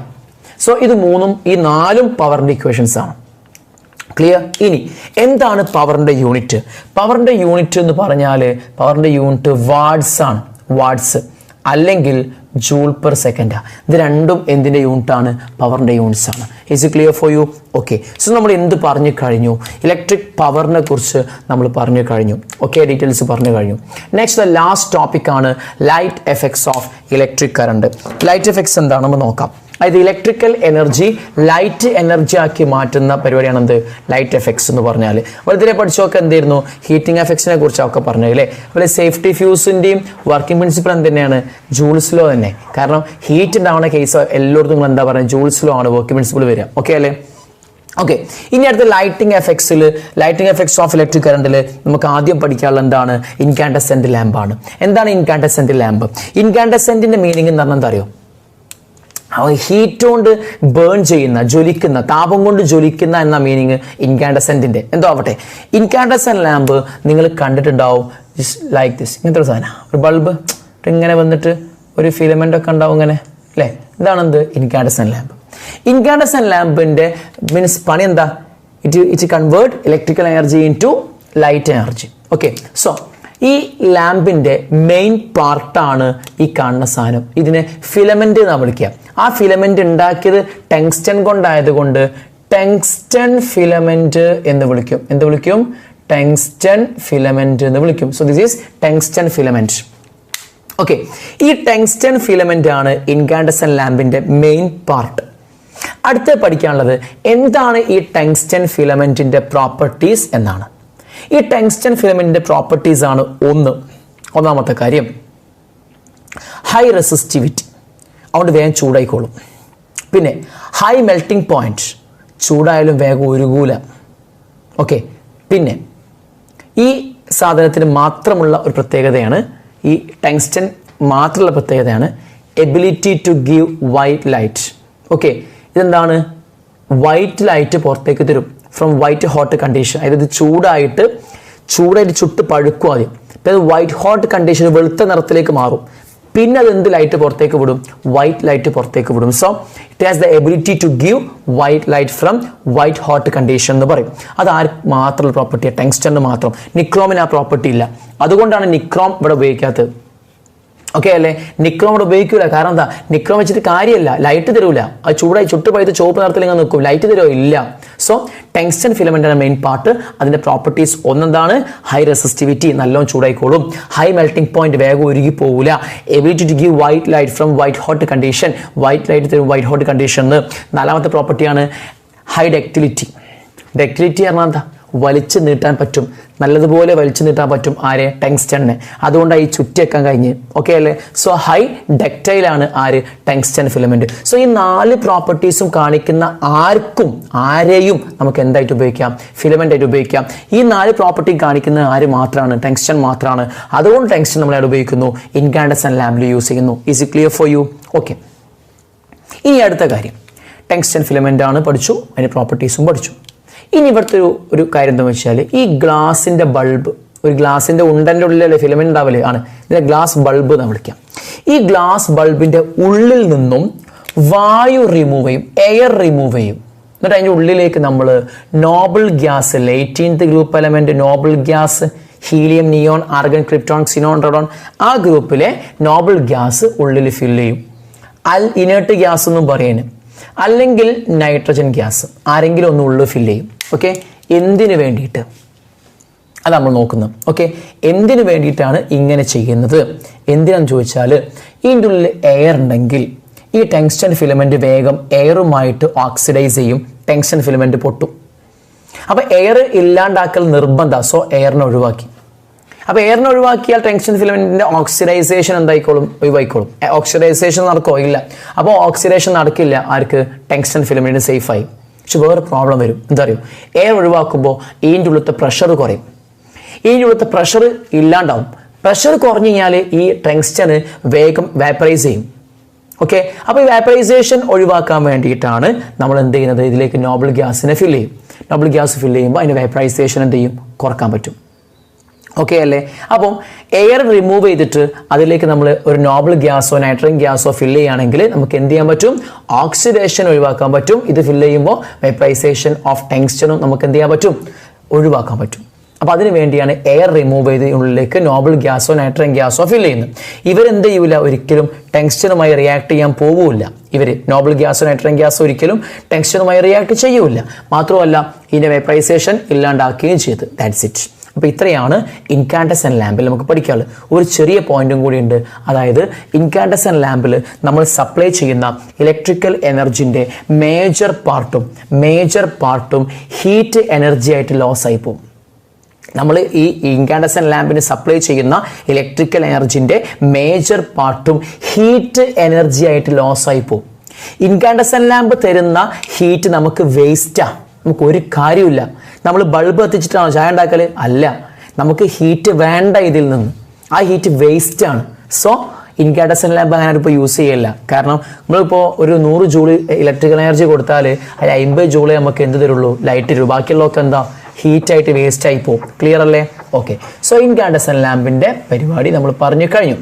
So ഇത് മൂന്നും ഈ നാലും പവറിന്റെ ഇക്വേഷൻസ് ആണ്. ക്ലിയർ? ഇനി എന്താണ് പവറിന്റെ യൂണിറ്റ്? പവറിന്റെ യൂണിറ്റ് എന്ന് പറഞ്ഞാൽ പവറിന്റെ യൂണിറ്റ് വാട്ട്സ് ആണ്. വാട്ട്സ് അല്ലെങ്കിൽ ജൂൾ പെർ സെക്കൻഡ്. ഇത് രണ്ടും എന്തിന്റെ യൂണിറ്റ് ആണ്? പവറിന്റെ യൂണിറ്റ്സ് ആണ്. Is it clear for you? Okay, so നമ്മൾ എന്ത് പറഞ്ഞു കഴിഞ്ഞു? ഇലക്ട്രിക് പവറിനെ കുറിച്ച് നമ്മൾ പറഞ്ഞു കഴിഞ്ഞു. ഓക്കെ, ഡീറ്റെയിൽസ് പറഞ്ഞു കഴിഞ്ഞു. നെക്സ്റ്റ് ദ ലാസ്റ്റ് ടോപ്പിക് ആണ് light effects of electric current. Light effects എന്താണെന്ന് നോക്കാം. അതായത് ഇലക്ട്രിക്കൽ എനർജി ലൈറ്റ് എനർജി ആക്കി മാറ്റുന്ന പരിപാടിയാണ് എന്ത്? ലൈറ്റ് എഫക്ട്സ് എന്ന് പറഞ്ഞാൽ. വെറുതെ പഠിച്ചൊക്കെ എന്തായിരുന്നു? ഹീറ്റിംഗ് എഫക്ട്സിനെ കുറിച്ചൊക്കെ പറഞ്ഞു അല്ലേ? അതുപോലെ സേഫ്റ്റി ഫ്യൂസിന്റെയും വർക്കിംഗ് പ്രിൻസിപ്പിൾ എന്ത് തന്നെയാണ്? ജൂൾസ് ലോ തന്നെ. കാരണം ഹീറ്റ് ഉണ്ടാവുന്ന കേസ് എല്ലായിടത്തും നിങ്ങൾ എന്താ പറയുക? ജൂൾസ് ലോ ആണ് വർക്കിംഗ് പ്രിൻസിപ്പിൾ വരിക. ഓക്കെ അല്ലേ? ഓക്കെ, ഇനി അടുത്ത ലൈറ്റിംഗ് എഫക്ട്സ് ഓഫ് ഇലക്ട്രിക് കറണ്ടിൽ നമുക്ക് ആദ്യം പഠിക്കാനുള്ള എന്താണ്? ഇൻകാൻഡസെന്റ് ലാമ്പ് ആണ്. എന്താണ് ഇൻകാൻഡസെന്റ് ലാമ്പ്? ഇൻകാൻഡസെന്റിന്റെ മീനിങ് എന്ന് പറഞ്ഞാൽ എന്താ അറിയോ? ഹീറ്റ് കൊണ്ട് ബേൺ ചെയ്യുന്ന, ജ്വലിക്കുന്ന, താപം കൊണ്ട് ജ്വലിക്കുന്ന എന്ന മീനിങ് ഇൻകാൻഡസെന്റിന്റെ. എന്തോ ആവട്ടെ, ഇൻകാൻഡസെന്റ് ലാമ്പ് നിങ്ങൾ കണ്ടിട്ടുണ്ടാവും. ലൈക്ക് ദിസ്, ഇങ്ങനത്തെ ഒരു സാധനം, ഒരു ബൾബ് ഇങ്ങനെ വന്നിട്ട് ഒരു ഫിലമെന്റ് ഒക്കെ ഉണ്ടാവും ഇങ്ങനെ അല്ലേ? ഇതാണെന്ത്? Incandescent lamp. ഇൻകാൻഡസെന്റ് ലാമ്പിന്റെ മീൻസ് പണി എന്താ? It convert electrical energy into light energy. Okay, so ഈ ലാമ്പിന്റെ മെയിൻ പാർട്ടാണ് ഈ കാണുന്ന സാധനം. ഇതിനെ ഫിലമെന്റ് എന്നാണ് വിളിക്കുക. ആ ഫിലമെന്റ് ഉണ്ടാക്കിയത് ടങ്സ്റ്റൺ കൊണ്ടായതുകൊണ്ട് ടങ്സ്റ്റൺ ഫിലമെന്റ് എന്ന് വിളിക്കും. എന്ത് വിളിക്കും? ടങ്സ്റ്റൺ ഫിലമെന്റ് എന്ന് വിളിക്കും. So this is tungsten filament. Okay, ഈ ടങ്സ്റ്റൺ ഫിലമെന്റ് ആണ് ഇൻകാൻഡസെന്റ് ലാമ്പിന്റെ മെയിൻ പാർട്ട്. അടുത്ത പഠിക്കാനുള്ളത് എന്താണ് ഈ ടങ്സ്റ്റൺ ഫിലമെന്റിന്റെ പ്രോപ്പർട്ടീസ് എന്നാണ്. ഈ ടങ്സ്റ്റൺ ഫിലമെന്റിന്റെ പ്രോപ്പർട്ടീസ് ആണ് ഒന്നാമത്തെ കാര്യം ഹൈ റെസിസ്റ്റിവിറ്റി, അതുകൊണ്ട് വേഗം ചൂടായിക്കോളും. പിന്നെ ഹൈ മെൽറ്റിംഗ് പോയിന്റ്, ചൂടായാലും വേഗം ഉരുകൂല. ഓക്കെ, പിന്നെ ഈ സാധനത്തിന് മാത്രമുള്ള ഒരു പ്രത്യേകതയാണ്, ഈ ടങ്സ്റ്റൺ മാത്രമുള്ള പ്രത്യേകതയാണ് ability to give white light. Okay, ഇതെന്താണ്? വൈറ്റ് ലൈറ്റ് പുറത്തേക്ക് തരും ഫ്രം വൈറ്റ് ഹോട്ട് കണ്ടീഷൻ. അതായത് ചൂടായിട്ട് ചുട്ട് പഴുക്കും ആദ്യം. പിന്നെ വൈറ്റ് ഹോട്ട് കണ്ടീഷൻ വെളുത്ത നിറത്തിലേക്ക് മാറും. പിന്നെ അത് എന്ത് ലൈറ്റ് പുറത്തേക്ക് വിടും? വൈറ്റ് ലൈറ്റ് പുറത്തേക്ക് വിടും. So it has the ability to give white light from white hot condition എന്ന് പറയും. അത് ആർക്ക് മാത്രമുള്ള പ്രോപ്പർട്ടിയാണ്? ടങ്സ്റ്റണിന് മാത്രം. നിക്രോമിന് ആ പ്രോപ്പർട്ടി ഇല്ല. അതുകൊണ്ടാണ് നിക്രോം ഇവിടെ ഉപയോഗിക്കാത്തത്. ഓക്കെ അല്ലേ? നിക്രോം ഇവിടെ ഉപയോഗിക്കൂല. കാരണം എന്താ? നിക്രോം വെച്ചിട്ട് കാര്യമില്ല, ലൈറ്റ് തരൂല. അത് ചൂടായി ചുട്ടുപോയത് ചുവപ്പ് നിറത്തിൽ ഇങ്ങനെ നിൽക്കും, ലൈറ്റ് തരുമോ? ഇല്ല. സോ ടങ്സ്റ്റൺ ഫിലമെന്റ് ആണ് മെയിൻ പാർട്ട്. അതിന്റെ പ്രോപ്പർട്ടീസ് ഒന്നെന്താണ്? ഹൈ റെസിസ്റ്റിവിറ്റി, നല്ലോണം ചൂടായിക്കോളും. ഹൈ മെൽറ്റിംഗ് പോയിന്റ്, വേഗം ഉരുകി പോകില്ല. Ability to give white light from white hot condition, white light തരും വൈറ്റ് ഹോട്ട് കണ്ടീഷൻ. നാലാമത്തെ പ്രോപ്പർട്ടിയാണ് ഹൈ ഡക്റ്റിലിറ്റി. ഡക്റ്റിലിറ്റി പറഞ്ഞാൽ എന്താ? വലിച്ചു നീട്ടാൻ പറ്റും, നല്ലതുപോലെ വലിച്ചു നീട്ടാൻ പറ്റും. ആരെ? ടങ്സ്റ്റണിനെ. അതുകൊണ്ടാണ് ഈ ചുറ്റി വെക്കാൻ കഴിഞ്ഞ്. ഓക്കെ അല്ലേ? സോ ഹൈ ഡക്റ്റൈലാണ് ആര്? Tungsten filament. സോ ഈ 4 പ്രോപ്പർട്ടീസും കാണിക്കുന്ന ആരെയും നമുക്ക് എന്തായിട്ട് ഉപയോഗിക്കാം? ഫിലമെന്റ് ആയിട്ട് ഉപയോഗിക്കാം. ഈ 4 പ്രോപ്പർട്ടി കാണിക്കുന്ന ആര് മാത്രമാണ്? ടങ്സ്റ്റൺ മാത്രമാണ്. അതുകൊണ്ട് ടങ്സ്റ്റൺ നമ്മൾ അവിടെ ഉപയോഗിക്കുന്നു, ഇൻകാൻഡസെന്റ് ലാമ്പിൽ യൂസ് ചെയ്യുന്നു. Is it clear for you? Okay. ഇനി അടുത്ത കാര്യം, ടങ്സ്റ്റൺ ഫിലമെന്റ് ആണ് പഠിച്ചു, അതിന്റെ പ്രോപ്പർട്ടീസും പഠിച്ചു. ഇനി ഇവിടുത്തെ ഒരു കാര്യം എന്താണെന്ന് വെച്ചാൽ, ഈ ഗ്ലാസിന്റെ ബൾബ്, ഒരു ഗ്ലാസിന്റെ ഉണ്ടൻ്റെ ഉള്ളിലല്ലേ ഫിലമെന്റ് ഉണ്ടാവില്ലേ? ആണ്. ഇതിനെ ഗ്ലാസ് ബൾബ് എന്ന് വിളിക്കാം. ഈ ഗ്ലാസ് ബൾബിന്റെ ഉള്ളിൽ നിന്നും വായു റിമൂവ് ചെയ്യും, എയർ റിമൂവ് ചെയ്യും. എന്നിട്ട് അതിൻ്റെ ഉള്ളിലേക്ക് നമ്മൾ noble gas, 18th group element noble gas, helium, neon, argon, krypton, xenon, റെഡോൺ, ആ ഗ്രൂപ്പിലെ നോബിൾ ഗ്യാസ് ഉള്ളിൽ ഫില്ല് ചെയ്യും. ഇനേർട്ട് ഗ്യാസ് എന്നും പറയുന്നത്, അല്ലെങ്കിൽ നൈട്രജൻ ഗ്യാസ് ആരെങ്കിലും ഒന്ന് ഉള്ളിൽ ഫില്ല് ചെയ്യും. ഓക്കെ. എന്തിനു വേണ്ടിയിട്ട്? അത് നമ്മൾ നോക്കുന്നത്. ഓക്കെ. എന്തിനു വേണ്ടിയിട്ടാണ് ഇങ്ങനെ ചെയ്യുന്നത്? എന്തിനാന്ന് ചോദിച്ചാൽ, ഇതിൻ്റെ ഉള്ളിൽ എയർ ഉണ്ടെങ്കിൽ ഈ ടങ്സ്റ്റൺ ഫിലമെന്റ് വേഗം എയറുമായിട്ട് ഓക്സിഡൈസ് ചെയ്യും, ടങ്സ്റ്റൺ ഫിലമെന്റ് പൊട്ടും. അപ്പൊ എയർ ഇല്ലാണ്ടാക്കൽ നിർബന്ധം. സോ എയറിനെ ഒഴിവാക്കി. അപ്പൊ എയറിനെ ഒഴിവാക്കിയാൽ ടങ്സ്റ്റൺ ഫിലമെന്റിന്റെ ഓക്സിഡൈസേഷൻ എന്തായിക്കോളും? ഒഴിവായിക്കോളും. ഓക്സിഡൈസേഷൻ നടക്കോ? ഇല്ല. അപ്പോൾ ഓക്സിഡേഷൻ നടക്കില്ല. ആർക്ക്? ടങ്സ്റ്റൺ ഫിലമെന്റിന് സേഫായി. പക്ഷെ വേറെ പ്രോബ്ലം വരും. എന്താ അറിയോ? എയർ ഒഴിവാക്കുമ്പോൾ ഇതിൻ്റെ ഉള്ളിലത്തെ പ്രഷർ കുറയും. ഇതിൻ്റെ ഉള്ളിലത്തെ പ്രഷർ ഇല്ലാണ്ടാവും. പ്രഷർ കുറഞ്ഞു കഴിഞ്ഞാൽ ഈ ടങ്സ്റ്റന് വേഗം വാപ്പറൈസ് ചെയ്യും. ഓക്കെ. അപ്പോൾ ഈ വാപ്പറൈസേഷൻ ഒഴിവാക്കാൻ വേണ്ടിയിട്ടാണ് നമ്മൾ എന്ത് ചെയ്യുന്നത്? ഇതിലേക്ക് നോബിൾ ഗ്യാസിനെ ഫില്ല് ചെയ്യും. നോബിൾ ഗ്യാസ് ഫില്ല് ചെയ്യുമ്പോൾ അതിൻ്റെ വാപ്പറൈസേഷൻ എന്ത് ചെയ്യും? കുറക്കാൻ പറ്റും. ഓക്കെ അല്ലേ? അപ്പം എയർ റിമൂവ് ചെയ്തിട്ട് അതിലേക്ക് നമ്മൾ ഒരു നോബിൾ ഗ്യാസോ നൈട്രജൻ ഗ്യാസോ ഫില്ല് ചെയ്യുകയാണെങ്കിൽ നമുക്ക് എന്ത് ചെയ്യാൻ പറ്റും? ഓക്സിഡേഷൻ ഒഴിവാക്കാൻ പറ്റും. ഇത് ഫില്ല് ചെയ്യുമ്പോൾ വേപ്പറൈസേഷൻ ഓഫ് ടങ്സ്റ്റണും നമുക്ക് എന്ത് ചെയ്യാൻ പറ്റും? ഒഴിവാക്കാൻ പറ്റും. അപ്പോൾ അതിന് വേണ്ടിയാണ് എയർ റിമൂവ് ചെയ്ത് ഉള്ളിലേക്ക് നോബിൾ ഗ്യാസോ നൈട്രജൻ ഗ്യാസോ ഫില്ല് ചെയ്യുന്നത്. ഇവരെന്ത് ചെയ്യൂല? ഒരിക്കലും ടങ്സ്റ്റണുമായി റിയാക്ട് ചെയ്യാൻ പോവില്ല. ഇവർ നോബിൾ ഗ്യാസോ നൈട്രജൻ ഗ്യാസോ ഒരിക്കലും ടങ്സ്റ്റണുമായി റിയാക്ട് ചെയ്യൂല. മാത്രമല്ല ഇതിൻ്റെ വേപ്പറൈസേഷൻ ഇല്ലാണ്ടാക്കുകയും ചെയ്ത്. That's it. അപ്പോൾ ഇത്രയാണ് ഇൻകാൻഡസെന്റ് ലാമ്പിൽ നമുക്ക് പഠിക്കാനുള്ളത്. ഒരു ചെറിയ പോയിന്റും കൂടി ഉണ്ട്. അതായത് ഇൻകാൻഡസെന്റ് ലാമ്പിൽ നമ്മൾ സപ്ലൈ ചെയ്യുന്ന ഇലക്ട്രിക്കൽ എനർജിൻ്റെ മേജർ പാർട്ടും ഹീറ്റ് എനർജി ആയിട്ട് ലോസ് ആയി പോകും. നമ്മൾ ഈ ഇൻകാൻഡസെന്റ് ലാമ്പിന് സപ്ലൈ ചെയ്യുന്ന ഇലക്ട്രിക്കൽ എനർജിൻ്റെ മേജർ പാർട്ടും ഹീറ്റ് എനർജി ആയിട്ട് ലോസ് ആയി പോകും. ഇൻകാൻഡസെന്റ് ലാമ്പ് തരുന്ന ഹീറ്റ് നമുക്ക് വേസ്റ്റാണ്. നമുക്ക് ഒരു കാര്യമില്ല. നമ്മൾ ബൾബ് കത്തിച്ചിട്ടാണോ ചായ ഉണ്ടാക്കൽ? അല്ല. നമുക്ക് ഹീറ്റ് വേണ്ട ഇതിൽ നിന്ന്. ആ ഹീറ്റ് വേസ്റ്റ് ആണ്. സോ ഇൻകാൻഡസെന്റ് ലാമ്പ് അങ്ങനെ ഇപ്പോൾ യൂസ് ചെയ്യില്ല. കാരണം നമ്മളിപ്പോൾ ഒരു 100 ജൂൾ ഇലക്ട്രിക്കൽ എനർജി കൊടുത്താൽ അതിൽ 50 ജൂളേ നമുക്ക് എന്ത് തരുള്ളൂ? ലൈറ്റ് തരൂ. ബാക്കിയുള്ളതൊക്കെ എന്താ? ഹീറ്റായിട്ട് വേസ്റ്റ് ആയി പോകും. ക്ലിയർ അല്ലേ? ഓക്കെ. സോ ഇൻകാൻഡസെന്റ് ലാമ്പിൻ്റെ പരിപാടി നമ്മൾ പറഞ്ഞു കഴിഞ്ഞു.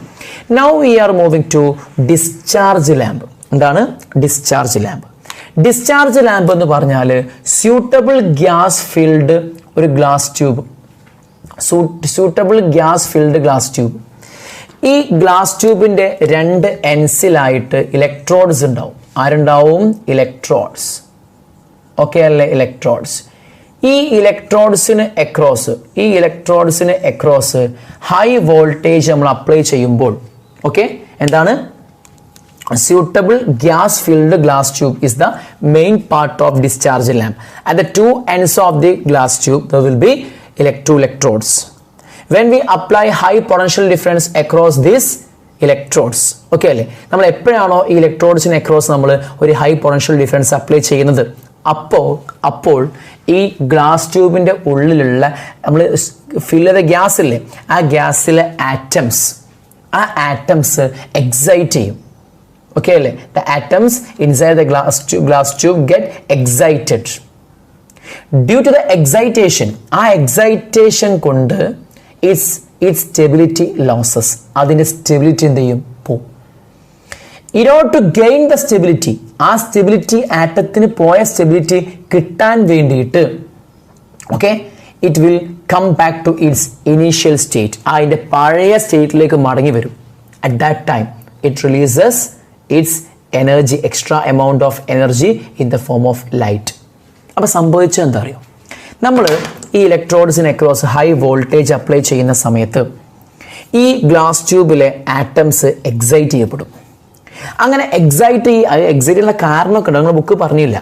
Now we are moving to discharge lamp. എന്താണ് ഡിസ്ചാർജ് ലാമ്പ്? ഡിസ്ചാർജ് ലാമ്പ് എന്ന് പറഞ്ഞാൽ സ്യൂട്ടബിൾ ഗ്യാസ് ഫിൽഡ് ഒരു glass tube. Suitable gas filled glass tube. ഈ ഗ്ലാസ് ട്യൂബിൻ്റെ 2 എൻസിലായിട്ട് ഇലക്ട്രോഡ്സ് ഉണ്ടാവും. ആരുണ്ടാവും? ഇലക്ട്രോഡ്സ്. ഓക്കെ അല്ലേ? ഇലക്ട്രോഡ്സ്. ഈ ഇലക്ട്രോഡ്സിന് എക്രോസ് ഹൈ വോൾട്ടേജ് നമ്മൾ അപ്ലൈ ചെയ്യുമ്പോൾ, ഓക്കെ, എന്താണ്? Suitable gas filled glass tube is the main part of discharge lamp. At the 2 ends of the glass tube there will be two electrodes. When we apply high potential difference across these electrodes, okay അല്ലേ? നമ്മൾ എപ്പോഴാണോ ഈ ഇലക്ട്രോഡ്സിന് across നമ്മൾ ഒരു high potential difference apply ചെയ്യുന്നത്, അപ്പോൾ ഈ ഗ്ലാസ് ട്യൂബിൻ്റെ ഉള്ളിലുള്ള നമ്മൾ ഫില്ല് ചെയ്ത ഗ്യാസ് ഇല്ലേ, ആ ഗ്യാസിലെ ആറ്റംസ് എക്സൈറ്റ് ചെയ്യും. Okay അല്ലേ? The atoms inside the glass tube get excited. Due to the excitation, ആ excitation കൊണ്ട് its stability losses. അതിൻ്റെ സ്റ്റെബിലിറ്റി എന്ത് ചെയ്യും? പോവും. in order to gain the stability, ആ സ്റ്റെബിലിറ്റി ആറ്റത്തിന് പോയ സ്റ്റെബിലിറ്റി കിട്ടാൻ വേണ്ടിയിട്ട് okay it will come back to its initial state, അതിൻ്റെ പഴയ സ്റ്റേറ്റിലേക്ക് മടങ്ങി വരും. At that time it releases its energy, extra amount of energy in the form of light. അപ്പോൾ സംഭവിച്ചത് എന്താ അറിയോ, നമ്മൾ ഈ ഇലക്ട്രോഡ്സിന് അക്രോസ് ഹൈ വോൾട്ടേജ് അപ്ലൈ ചെയ്യുന്ന സമയത്ത് ഈ ഗ്ലാസ് ട്യൂബിലെ ആറ്റംസ് എക്സൈറ്റ് ചെയ്യപ്പെടും. അങ്ങനെ എക്സൈറ്റ് ചെയ്യാനുള്ള കാരണമൊക്കെ ഉണ്ട്, നിങ്ങൾ ബുക്ക് പറഞ്ഞില്ല.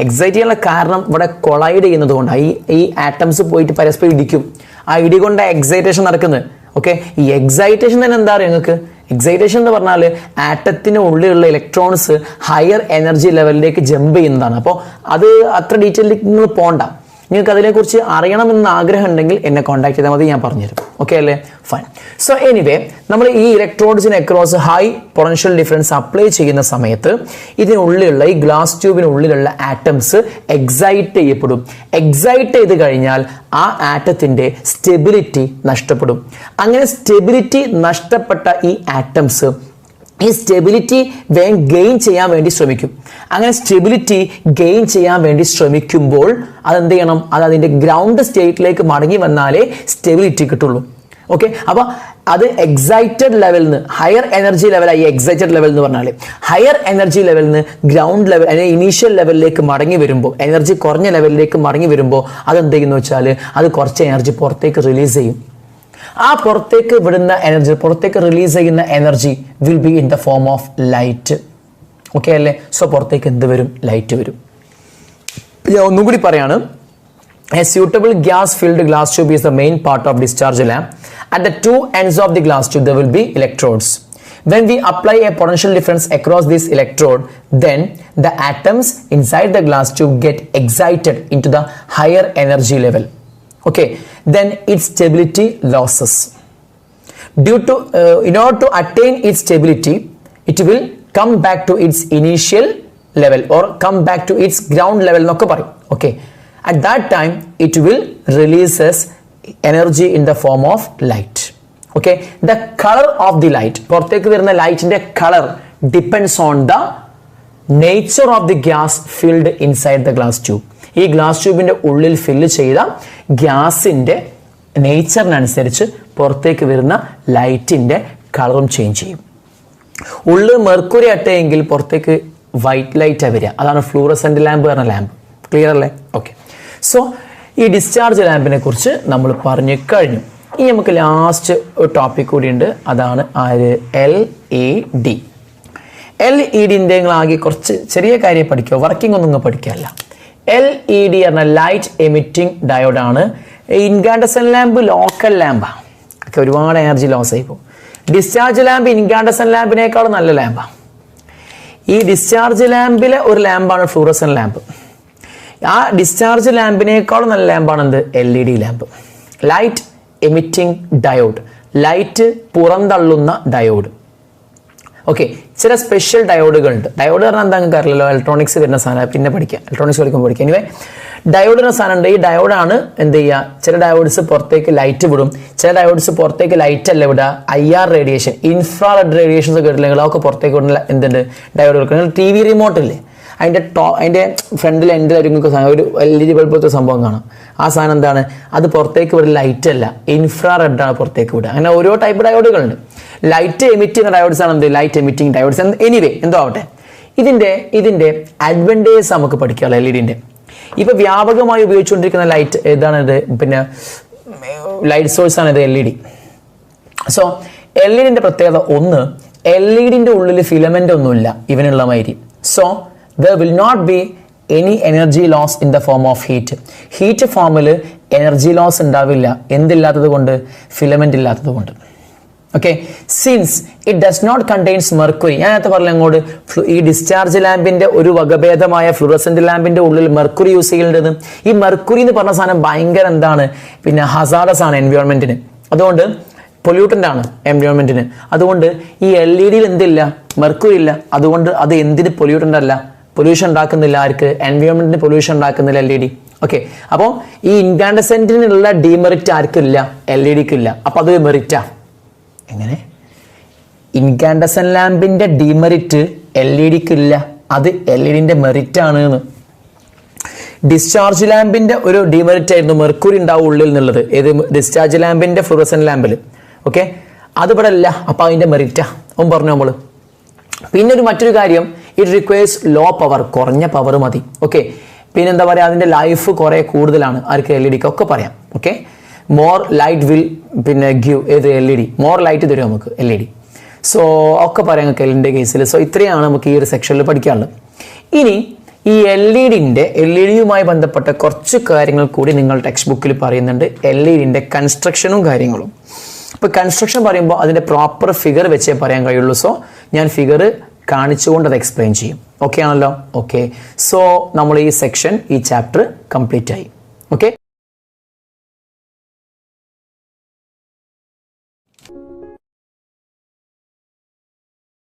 എക്സൈറ്റ് ചെയ്യാനുള്ള കാരണം ഇവിടെ കൊളൈഡ് ചെയ്യുന്നത് കൊണ്ടാണ്. ഈ ആറ്റംസ് പോയിട്ട് പരസ്പരം ഇടിക്കും, ആ ഇടി കൊണ്ട് എക്സൈറ്റേഷൻ നടക്കുന്നത്. ഓക്കെ, ഈ എക്സൈറ്റേഷൻ തന്നെ എന്താ പറയുക നിങ്ങൾക്ക്, എക്സൈറ്റേഷൻ എന്ന് പറഞ്ഞാൽ ആറ്റത്തിന് ഉള്ളിലുള്ള ഇലക്ട്രോൺസ് ഹയർ എനർജി ലെവലിലേക്ക് ജമ്പ് ചെയ്യുന്നതാണ്. അപ്പോൾ അത് അത്ര ഡീറ്റെയിലേക്ക് നിങ്ങൾ പോകണ്ട. നിങ്ങൾക്ക് അതിനെക്കുറിച്ച് അറിയണമെന്ന് ആഗ്രഹം ഉണ്ടെങ്കിൽ എന്നെ കോൺടാക്ട് ചെയ്താൽ മതി, ഞാൻ പറഞ്ഞുതരും. ഓക്കെ അല്ലേ, ഫൈൻ. സോ എനിവേ, നമ്മൾ ഈ ഇലക്ട്രോഡ്സിന് across high potential difference apply ചെയ്യുന്ന സമയത്ത് ഇതിനുള്ളിലുള്ള ഈ ഗ്ലാസ് ട്യൂബിനുള്ളിലുള്ള ആറ്റംസ് എക്സൈറ്റ് ചെയ്യപ്പെടും. എക്സൈറ്റ് ചെയ്ത് കഴിഞ്ഞാൽ ആ ആറ്റത്തിന്റെ സ്റ്റെബിലിറ്റി നഷ്ടപ്പെടും. അങ്ങനെ സ്റ്റെബിലിറ്റി നഷ്ടപ്പെട്ട ഈ ആറ്റംസ് ഈ സ്റ്റെബിലിറ്റി ഗെയിൻ ചെയ്യാൻ വേണ്ടി ശ്രമിക്കും. അങ്ങനെ സ്റ്റെബിലിറ്റി ഗെയിൻ ചെയ്യാൻ വേണ്ടി ശ്രമിക്കുമ്പോൾ അതെന്ത് ചെയ്യണം, അത് അതിൻ്റെ ഗ്രൗണ്ട് സ്റ്റേറ്റിലേക്ക് മടങ്ങി വന്നാലേ സ്റ്റെബിലിറ്റി കിട്ടുള്ളൂ. ഓക്കെ, അപ്പോൾ അത് എക്സൈറ്റഡ് ലെവലിൽ നിന്ന് ഹയർ എനർജി ലെവലായി. എക്സൈറ്റഡ് ലെവൽ എന്ന് പറഞ്ഞാൽ ഹയർ എനർജി ലെവലിൽ നിന്ന് ഗ്രൗണ്ട് ലെവൽ അല്ലെങ്കിൽ ഇനീഷ്യൽ ലെവലിലേക്ക് മടങ്ങി വരുമ്പോൾ, എനർജി കുറഞ്ഞ ലെവലിലേക്ക് മടങ്ങി വരുമ്പോൾ അതെന്ത് ചെയ്യുന്നു വെച്ചാൽ അത് കുറച്ച് എനർജി പുറത്തേക്ക് റിലീസ് ചെയ്യും. ആ പുറത്തേക്ക് വിടുന്ന എനർജി, പുറത്തേക്ക് റിലീസ് ചെയ്യുന്ന energy will be in the form of light. Okay അല്ലേ, സോ പുറത്തേക്ക് എന്ത് വരും, ലൈറ്റ് വരും. ഞാൻ ഒന്നും കൂടി പറയാണ്, a suitable gas filled glass tube is the main part of discharge lamp. At the two ends of the glass tube there will be electrodes. When we apply a potential difference across this electrode, then the atoms inside the glass tube get excited into the higher energy level. Okay, then its stability losses. In order to attain its stability, it will come back to its initial level or come back to its ground level. Okay, at that time it will releases energy in the form of light. Okay, the color of the light, പുറത്തേക്ക് വരുന്ന ലൈറ്റിന്റെ colour depends on the nature of the gas filled inside the glass tube. ഈ glass ട്യൂബിന്റെ ഉള്ളിൽ fill ചെയ്ത ഗ്യാസിന്റെ നേച്ചറിനനുസരിച്ച് പുറത്തേക്ക് വരുന്ന ലൈറ്റിന്റെ കളറും ചേഞ്ച് ചെയ്യും. ഉള്ളിൽ മെർക്കുറി അട്ടയെങ്കിൽ പുറത്തേക്ക് വൈറ്റ് ലൈറ്റാണ് വരിക. അതാണ് ഫ്ലൂറസെന്റ് ലാമ്പ് പറഞ്ഞ ലാമ്പ്. ക്ലിയർ അല്ലേ? ഓക്കെ, സോ ഈ ഡിസ്ചാർജ് ലാമ്പിനെ കുറിച്ച് നമ്മൾ പറഞ്ഞു കഴിഞ്ഞു. ഇനി നമുക്ക് ലാസ്റ്റ് ഒരു ടോപ്പിക് കൂടിയുണ്ട്, അതാണ് LED. LED നിങ്ങൾ ആകെ കുറച്ച് ചെറിയ കാര്യം പഠിക്കുക, വർക്കിംഗ് ഒന്നും പഠിക്കാനല്ല. LED എന്ന ലൈറ്റ് എമിറ്റിംഗ് ഡയോഡാണ്. ഇൻകാൻഡസെന്റ് ലാമ്പ് ലോക്കൽ ലാമ്പാണ്, ഒക്കെ ഒരുപാട് എനർജി ലോസ് ആയി പോകും. ഡിസ്ചാർജ് ലാമ്പ് ഇൻകാൻഡസെന്റ് ലാമ്പിനേക്കാളും നല്ല ലാമ്പാണ്. ഈ ഡിസ്ചാർജ് ലാമ്പിലെ ഒരു ലാമ്പാണ് ഫ്ലൂറസെന്റ് ലാമ്പ്. ആ ഡിസ്ചാർജ് ലാമ്പിനേക്കാളും നല്ല ലാമ്പാണ് എന്ത്, LED lamp. Light emitting diode, light പുറന്തള്ളുന്ന ഡയോഡ്. ഓക്കെ, ചില സ്പെഷ്യൽ ഡയോഡുകളുണ്ട്. ഡയോഡ് പറഞ്ഞാൽ എന്താ നിങ്ങൾക്ക് അറിയില്ലല്ലോ, ഇലക്ട്രോണിക്സ് വരുന്ന സാധനം, പിന്നെ പഠിക്കാം, ഇലക്ട്രോണിക്സ് പഠിക്കുമ്പോൾ പഠിക്കാം. എനിവേ, ഡയോഡ് എന്ന സാധനം ഉണ്ട്. ഈ ഡയോഡാണ് എന്ത് ചെയ്യുക, ചില ഡയോഡ്സ് പുറത്തേക്ക് ലൈറ്റ് വിടും, ചില ഡയോഡ്സ് പുറത്തേക്ക് ലൈറ്റ് അല്ല വിടുക, IR റേഡിയേഷൻ, ഇൻഫ്രാറെഡ് റേഡിയേഷൻസ് കേട്ടില്ലെങ്കിൽ അതൊക്കെ പുറത്തേക്ക് വിടുന്ന എന്തുണ്ട്, ഡയോഡ് കൊടുക്കുന്നത്. TV റിമോട്ട് ഇല്ലേ, അതിൻ്റെ ഫ്രണ്ടിൽ എൻഡിലായിരിക്കും ഒരു LED ബൾബ് പോലത്തെ സംഭവം കാണാം. ആ സാധനം എന്താണ്, അത് പുറത്തേക്ക് വിടുന്ന ലൈറ്റ് അല്ല, ഇൻഫ്രാറെഡ് ആണ് പുറത്തേക്ക് വിടുക. അങ്ങനെ ഓരോ ടൈപ്പ് ഡയോഡുകളുണ്ട്. ലൈറ്റ് എമിറ്റ് ചെയ്യുന്ന ഡയോഡ്സ് ആണ് എന്ത്, ലൈറ്റ് എമിറ്റിംഗ് ഡയോഡ്സ്. എനിവേ, എന്തോ ആവട്ടെ, ഇതിന്റെ അഡ്വാൻറ്റേജ് നമുക്ക് പഠിക്കാം. LED ഇപ്പൊ വ്യാപകമായി ഉപയോഗിച്ചുകൊണ്ടിരിക്കുന്ന ലൈറ്റ് ഏതാണിത്, പിന്നെ ലൈറ്റ് സോഴ്സ് ആണ് ഇത് LED. സോ LED പ്രത്യേകത ഒന്ന്, LED ഉള്ളിൽ ഫിലമെന്റ് ഒന്നുമില്ല ഇവനുള്ള മാതിരി. So there will not be any energy loss in the form of heat. Heat ഫോമിൽ എനർജി ലോസ് ഉണ്ടാവില്ല. എന്തില്ലാത്തത് കൊണ്ട്, ഫിലമെന്റ് ഇല്ലാത്തത് കൊണ്ട്. Okay, since it does not contains mercury. ഞാൻ നേരത്തെ പറഞ്ഞ അങ്ങോട്ട് ഈ ഡിസ്ചാർജ് ലാമ്പിന്റെ ഒരു വകഭേദമായ ഫ്ലൂറസെന്റ് ലാമ്പിന്റെ ഉള്ളിൽ മെർക്കുറി യൂസ് ചെയ്യുന്നുണ്ട്. ഈ മെർക്കുറി എന്ന് പറഞ്ഞ സാധനം ഭയങ്കര എന്താണ്, പിന്നെ ഹസാഡസ് ആണ് എൻവയോൺമെന്റിന്. അതുകൊണ്ട് പൊല്യൂട്ടന്റ് ആണ് എൻവയോൺമെന്റിന്. അതുകൊണ്ട് ഈ LED എന്തില്ല, മെർക്കുറി ഇല്ല. അതുകൊണ്ട് അത് എന്തിന് പൊല്യൂട്ടന്റ് അല്ല, പൊല്യൂഷൻ ഉണ്ടാക്കുന്നില്ല. ആർക്ക്, എൻവയോൺമെന്റിന് പൊല്യൂഷൻ ഉണ്ടാക്കുന്നില്ല LED. ഓക്കെ, അപ്പോൾ ഈ ഇൻകാൻഡസെന്റിനുള്ള ഡിമെറിറ്റ് ആർക്കില്ല, LED-ക്ക് ഇല്ല. അപ്പൊ അതൊരു മെറിറ്റാ. എങ്ങനെ ഇൻകാൻഡസൻ ലാമ്പിന്റെ ഡിമെറിറ്റ് LED-ക്ക് ഇല്ല, അത് LED-ന്റെ മെറിറ്റ് ആണ് എന്ന്. ഡിസ്ചാർജ് ലാമ്പിന്റെ ഒരു ഡിമെറിറ്റ് ആയിരുന്നു മെർക്കുറി ഉണ്ടാവും ഉള്ളിൽ എന്നുള്ളത്, ഏത് ഡിസ്ചാർജ് ലാമ്പിന്റെ ഫ്ലൂറസൻ ലാമ്പിൽ. ഓക്കെ, അത് ഇവിടെ അല്ല, അപ്പൊ അതിന്റെ മെറിറ്റാ അവൻ പറഞ്ഞു നമ്മള്. പിന്നെ മറ്റൊരു കാര്യം, ഇറ്റ് റിക്വയർസ് ലോ പവർ, കുറഞ്ഞ പവർ മതി. ഓക്കെ, പിന്നെ എന്താ പറയാ, അതിന്റെ ലൈഫ് കുറെ കൂടുതലാണ് ആർക്ക് LED-ക്ക് ഒക്കെ പറയാം. ഓക്കെ, മോർ ലൈറ്റ് വിൽ പിന്നെ ഗിവ് ഏത് LED, മോർ ലൈറ്റ് തരും നമുക്ക് LED. സോ ഒക്കെ പറയാം LED-ന്റെ കേസിൽ. സോ ഇത്രയാണ് നമുക്ക് ഈ ഒരു സെക്ഷനിൽ പഠിക്കാനുള്ളത്. ഇനി ഈ LED-യുമായി ബന്ധപ്പെട്ട കുറച്ച് കാര്യങ്ങൾ കൂടി നിങ്ങൾ ടെക്സ്റ്റ് ബുക്കിൽ പറയുന്നുണ്ട്, LED-ന്റെ കൺസ്ട്രക്ഷനും കാര്യങ്ങളും. ഇപ്പൊ കൺസ്ട്രക്ഷൻ പറയുമ്പോൾ അതിന്റെ പ്രോപ്പർ ഫിഗർ വെച്ചേ പറയാൻ കഴിയുള്ളൂ. സോ ഞാൻ ഫിഗർ കാണിച്ചുകൊണ്ട് അത് എക്സ്പ്ലെയിൻ ചെയ്യും. ഓക്കെ ആണല്ലോ? ഓക്കെ, സോ നമ്മൾ ഈ സെക്ഷൻ, ഈ ചാപ്റ്റർ കംപ്ലീറ്റ് ആയി. ഓക്കെ.